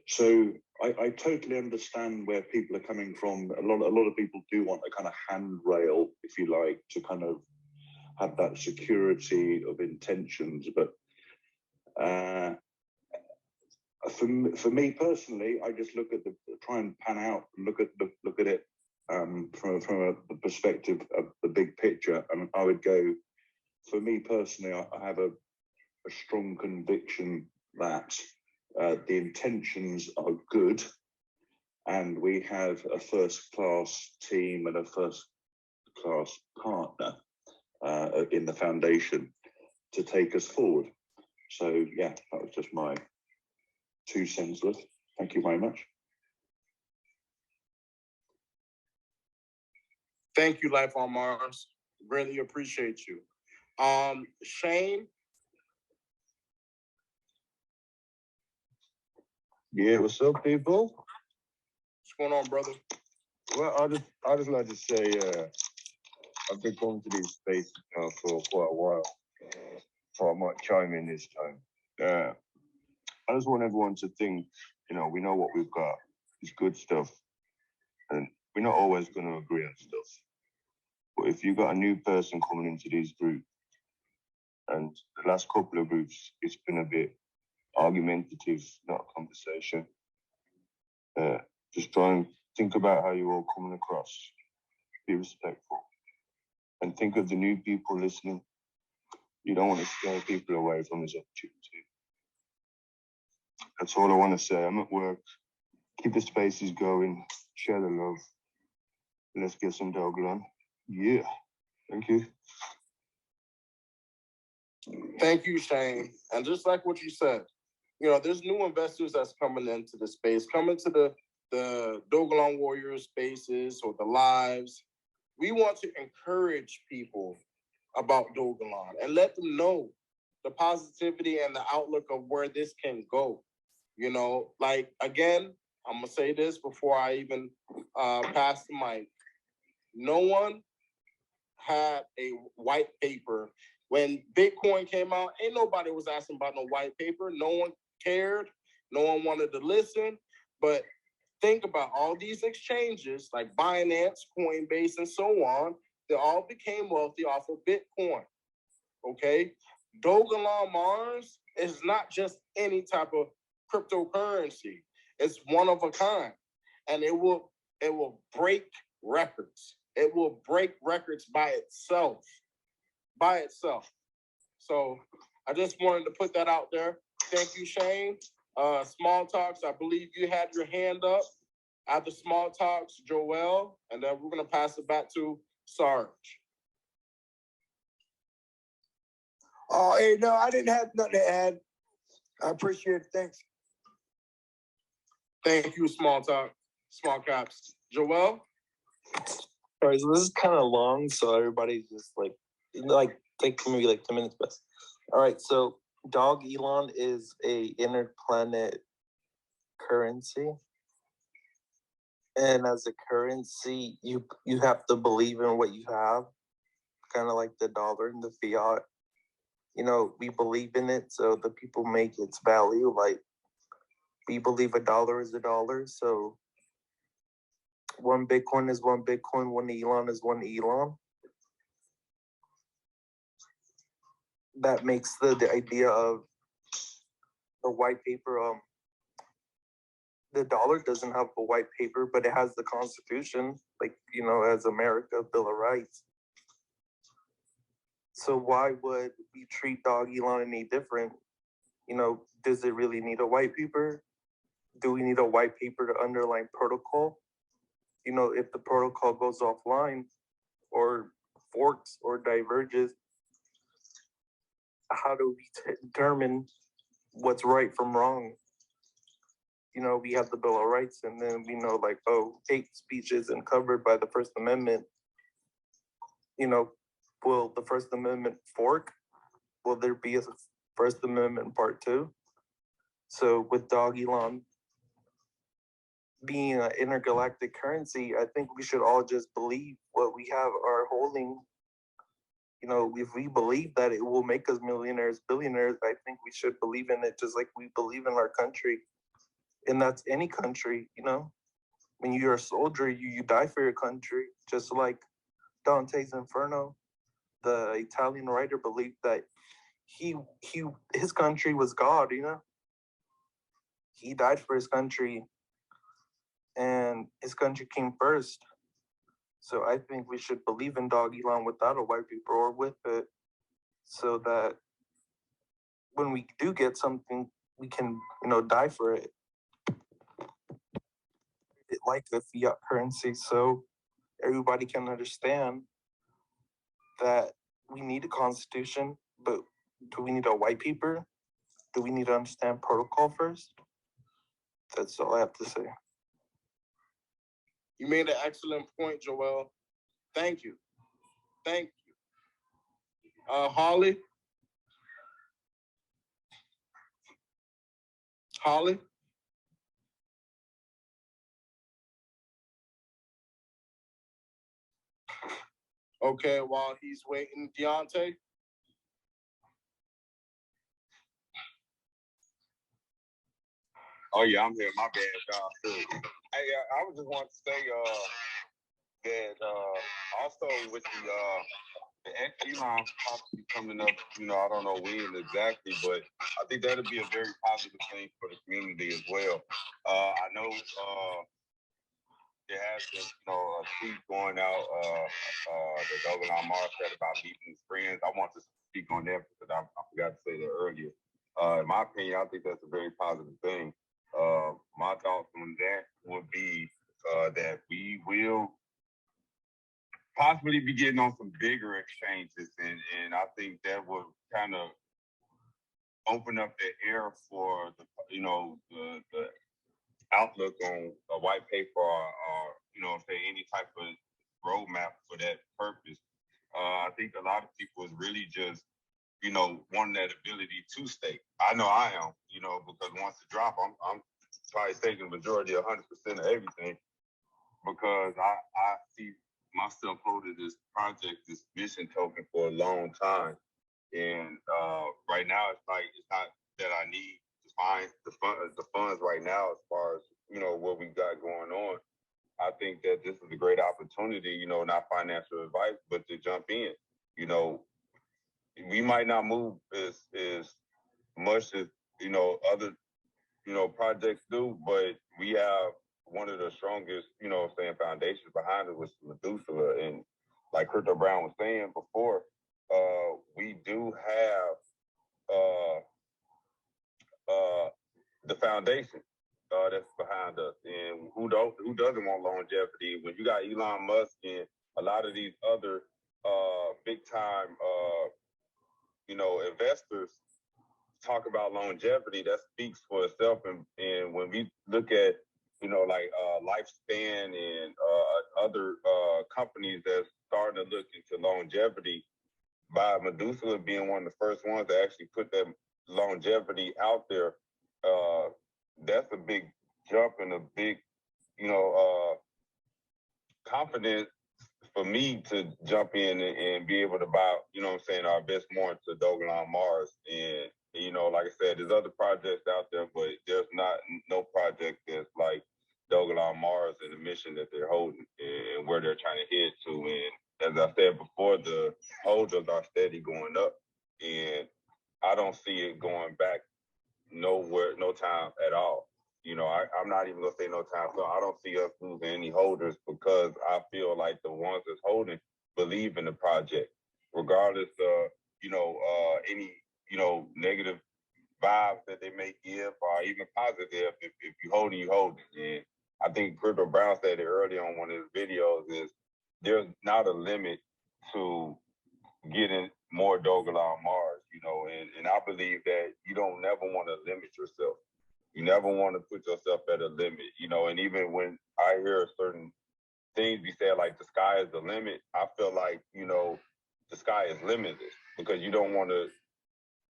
So I totally understand where people are coming from. A lot of people do want a kind of handrail, if you like, to kind of have that security of intentions. But for me personally, I just try and pan out and look at it from the perspective of the big picture, and I would go, for me personally, I have a strong conviction that the intentions are good, and we have a first-class team and a first-class partner in the foundation to take us forward. So yeah, that was just my 2 cents worth. Thank you very much. Thank you, Life on Mars. Really appreciate you. Shane? Yeah, what's up, people? What's going on, brother? Well, I just like to say, I've been going to these spaces now for quite a while. So I might chime in this time. I just want everyone to think, we know what we've got. It's good stuff. And we're not always going to agree on stuff. But if you've got a new person coming into these groups, and the last couple of groups, it's been a bit argumentative, not a conversation. Just try and think about how you're all coming across. Be respectful. And think of the new people listening. You don't want to scare people away from this opportunity. That's all I want to say. I'm at work. Keep the spaces going. Share the love. Let's get some Dogelon. Yeah. Thank you. Thank you, Shane. And just like what you said, there's new investors that's coming into the space, coming to the Dogelon Warriors spaces or the lives. We want to encourage people about Dogelon and let them know the positivity and the outlook of where this can go. Again, I'm going to say this before I even pass the mic. No one had a white paper. When Bitcoin came out, ain't nobody was asking about no white paper. No one cared. No one wanted to listen. But think about all these exchanges like Binance, Coinbase, and so on. They all became wealthy off of Bitcoin. Okay? Dogelon Mars is not just any type of cryptocurrency. It's one of a kind. And it will break records. It will break records by itself. So I just wanted to put that out there. Thank you, Shane. Small Talks, I believe you had your hand up. After Small Talks, Joel, and then we're going to pass it back to Sarge. Oh, hey, no, I didn't have nothing to add. I appreciate it. Thanks. Thank you, Small Caps. Joel? All right, so this is kind of long, so everybody just take maybe 10 minutes best. All right, so Dogelon is a interplanet currency. And as a currency, you have to believe in what you have, kind of like the dollar and the fiat. We believe in it, so the people make its value. Like, we believe a dollar is a dollar, so one Bitcoin is one Bitcoin, one Elon is one Elon. That makes the idea of the white paper. The dollar doesn't have a white paper, but it has the Constitution, as America, Bill of Rights. So why would we treat Dogelon any different? Does it really need a white paper? Do we need a white paper to underline protocol? If the protocol goes offline or forks or diverges, how do we determine what's right from wrong? We have the Bill of Rights, and then we know, hate speech isn't covered by the First Amendment. Will the First Amendment fork? Will there be a First Amendment Part 2? So with Dogelon being an intergalactic currency, I think we should all just believe what we have are holding. If we believe that it will make us millionaires, billionaires, I think we should believe in it just like we believe in our country. And that's any country, When you're a soldier, you die for your country, just like Dante's Inferno. The Italian writer believed that his country was God, He died for his country, and his country came first. So I think we should believe in Dogelon without a white paper or with it. so that when we do get something, we can, die for it. Like the fiat currency, so everybody can understand that we need a constitution, but do we need a white paper? Do we need to understand protocol first? That's all I have to say. You made an excellent point, Joel. Thank you. Thank you. Holly? Holly? Okay, while he's waiting, Deontay? Oh yeah, I'm here. My bad, y'all. Hey, I was just want to say that also with the Elon possibly coming up, I don't know when exactly, but I think that'll be a very positive thing for the community as well. I know there has been, a tweet going out that Dogelon Mars said about meeting his friends. I want to speak on that because I forgot to say that earlier. In my opinion, I think that's a very positive thing. My thoughts on that would be that we will possibly be getting on some bigger exchanges, and I think that would kind of open up the air for the outlook on a white paper or say any type of roadmap for that purpose. I think a lot of people is really just wanting that ability to stake. I know I am, because once it drop, I'm probably staking the majority, 100% of everything, because I see myself holding this project, this mission token for a long time. And right now, it's not that I need to find the funds right now as far as, what we got going on. I think that this is a great opportunity, not financial advice, but to jump in. We might not move as much as, other, projects do, but we have one of the strongest, foundations behind it, which is Methuselah. And like Crypto Brown was saying before, we do have the foundation that's behind us. And who doesn't want longevity? When you got Elon Musk and a lot of these other big time investors talk about longevity, that speaks for itself. And when we look at lifespan and other companies that's starting to look into longevity, by Methuselah being one of the first ones to actually put that longevity out there, that's a big jump and a big, confidence for me to jump in and be able to buy, or invest more into Dogelon Mars. And, like I said, there's other projects out there, but there's no project that's like Dogelon Mars and the mission that they're holding and where they're trying to head to. And as I said before, the holders are steady going up, and I don't see it going back nowhere, no time at all. I'm not even gonna say no time. So I don't see us losing any holders because I feel like the ones that's holding believe in the project, regardless of any negative vibes that they may give or even positive. If you holding, you holding. And I think Crypto Brown said it earlier on one of his videos is there's not a limit to getting more Dogelon Mars, and I believe that you don't never want to limit yourself. You never want to put yourself at a limit, and even when I hear certain things be said like the sky is the limit, I feel like, the sky is limitless because you don't want to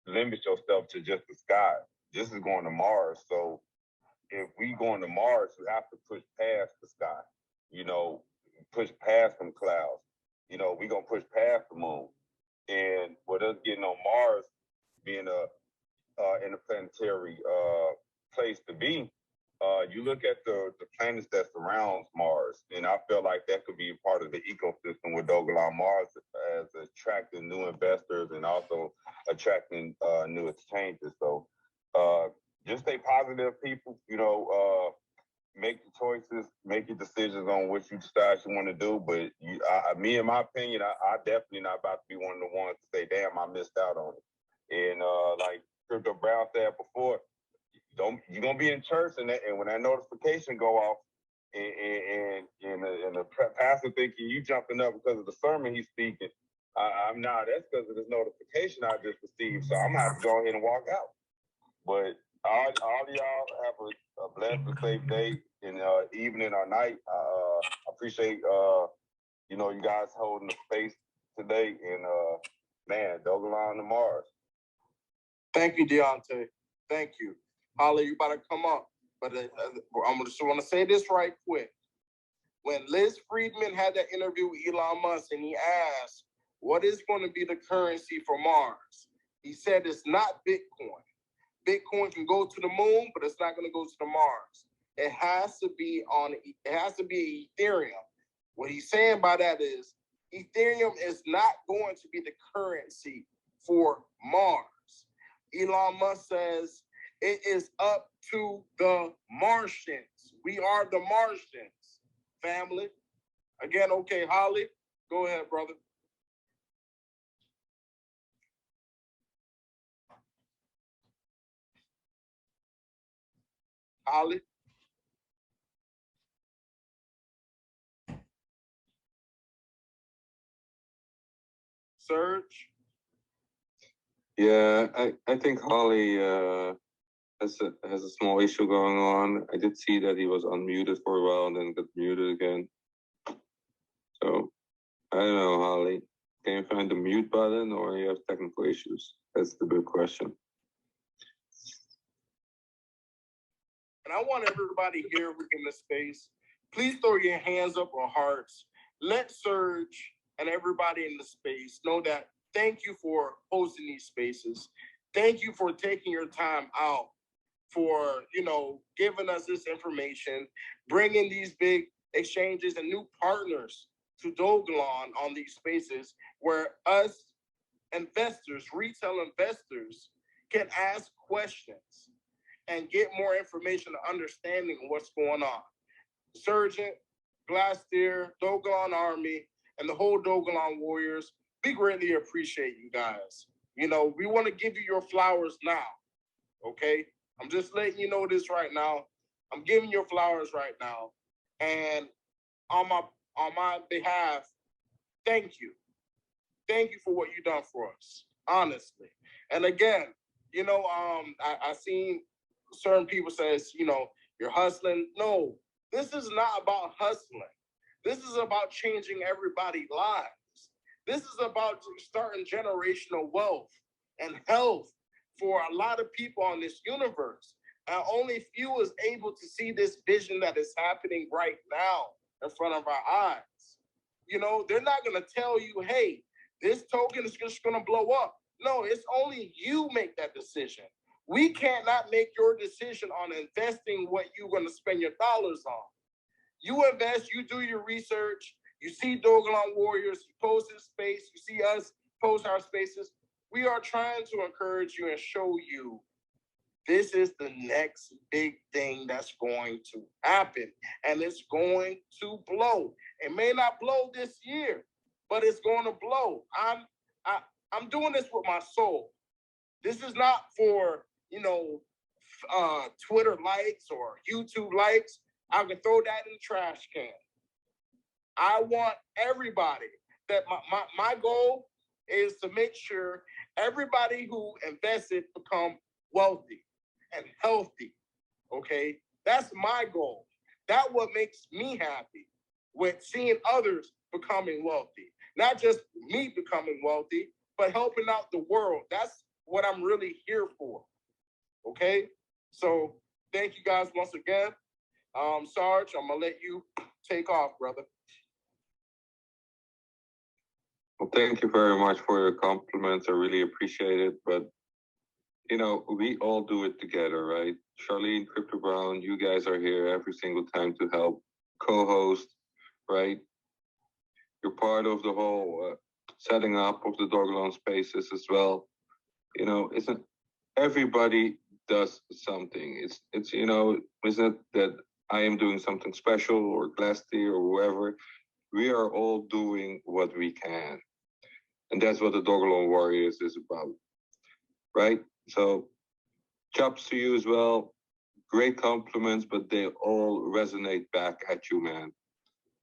limit yourself to just the sky. This is going to Mars. So if we going to Mars, you have to push past the sky, push past some clouds. We going to push past the moon. And with us getting on Mars, being a interplanetary place to be, you look at the planets that surrounds Mars, and I feel like that could be part of the ecosystem with Dogelon Mars as attracting new investors and also attracting new exchanges. So just stay positive, people. make the choices, make your decisions on what you decide you want to do. But me, in my opinion, I definitely not about to be one of the ones to say, "Damn, I missed out on it." And like Crypto Brown said before, you're gonna be in church, and when that notification go off, and the pastor thinking you jumping up because of the sermon he's speaking, I'm not. That's because of this notification I just received. So I'm gonna have to go ahead and walk out. But all of y'all have a blessed and safe day and evening or night. I appreciate you guys holding the space today, and man, Dogelon to Mars. Thank you, Deontay. Thank you. Holly, you about to come up. But I just want to say this right quick. When Liz Friedman had that interview with Elon Musk and he asked, what is going to be the currency for Mars? He said it's not Bitcoin. Bitcoin can go to the moon, but it's not going to go to the Mars. It has to be Ethereum. What he's saying by that is Ethereum is not going to be the currency for Mars. Elon Musk says it is up to the Martians. We are the Martians, family. Again, okay, Holly, go ahead, brother. Holly? Serge? Yeah, I think Holly has a small issue going on. I did see that he was unmuted for a while and then got muted again. So I don't know, Holly. Can you find the mute button or you have technical issues? That's the big question. And I want everybody here in this space, please throw your hands up or hearts. Let Serge and everybody in the space know that thank you for hosting these spaces. Thank you for taking your time out for, giving us this information, bringing these big exchanges and new partners to Dogelon on these spaces where us investors, retail investors, can ask questions and get more information and understanding of what's going on. Sergeant, Glastier, Dogelon Army, and the whole Dogelon Warriors, we greatly appreciate you guys. We want to give you your flowers now, okay? I'm just letting you know this right now. I'm giving your flowers right now. And on my behalf, thank you. Thank you for what you've done for us, honestly. And again, I seen certain people says, you're hustling. No, this is not about hustling. This is about changing everybody's lives. This is about starting generational wealth and health for a lot of people on this universe. And only few is able to see this vision that is happening right now in front of our eyes. They're not going to tell you, hey, this token is just going to blow up. No, it's only you make that decision. We cannot make your decision on investing what you're going to spend your dollars on. You invest, you do your research, you see Dogelon Warriors, you post his space, you see us post our spaces. We are trying to encourage you and show you this is the next big thing that's going to happen, and it's going to blow. It may not blow this year, but it's going to blow. I'm doing this with my soul. This is not for Twitter likes or YouTube likes. I can throw that in the trash can. I want everybody that my goal is to make sure everybody who invested become wealthy and healthy. Okay, that's my goal. That's what makes me happy, with seeing others becoming wealthy. Not just me becoming wealthy, but helping out the world. That's what I'm really here for. Okay, so thank you guys once again. Sarge, I'm gonna let you take off, brother. Well, thank you very much for your compliments. I really appreciate it. But, we all do it together, right? Charlene, Crypto Brown, you guys are here every single time to help co-host, right? You're part of the whole setting up of the Dogelon spaces as well. Everybody does something. Isn't it that I am doing something special or Glasty or whoever. We are all doing what we can. And that's what the Dogelon Warriors is about, right? So, chops to you as well. Great compliments, but they all resonate back at you, man.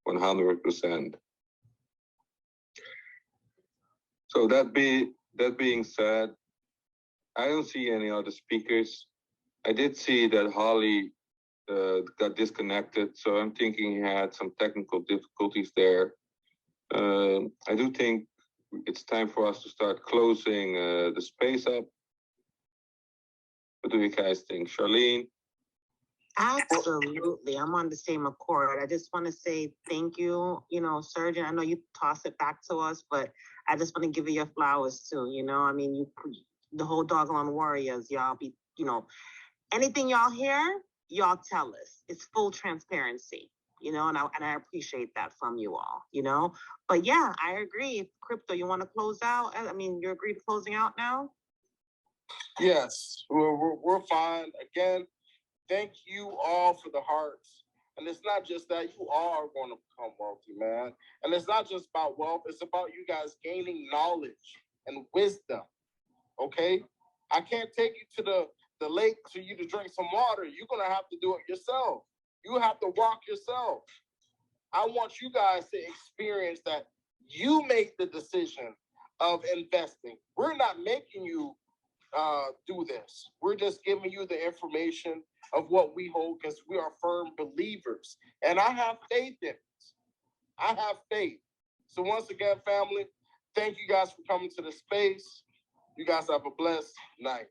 100%. So that being said, I don't see any other speakers. I did see that Holly got disconnected, so I'm thinking he had some technical difficulties there. I do think it's time for us to start closing the space up. What do you guys think, Charlene? Absolutely. I'm on the same accord. I just want to say thank you, Surgeon. I know you toss it back to us, but I just want to give you your flowers too. I mean, the whole Dogelon Warriors, y'all be, anything y'all hear, y'all tell us. It's full transparency, and I appreciate that from you all, But yeah, I agree. Crypto, you want to close out? I mean, you agree to closing out now? Yes, we're fine. Again, thank you all for the hearts. And it's not just that, you all are going to become wealthy, man. And it's not just about wealth, it's about you guys gaining knowledge and wisdom. Okay? I can't take you to the lake for you to drink some water. You're going to have to do it yourself. You have to walk yourself. I want you guys to experience that you make the decision of investing. We're not making you do this. We're just giving you the information of what we hold because we are firm believers. And I have faith in it. I have faith. So once again, family, thank you guys for coming to the space. You guys have a blessed night.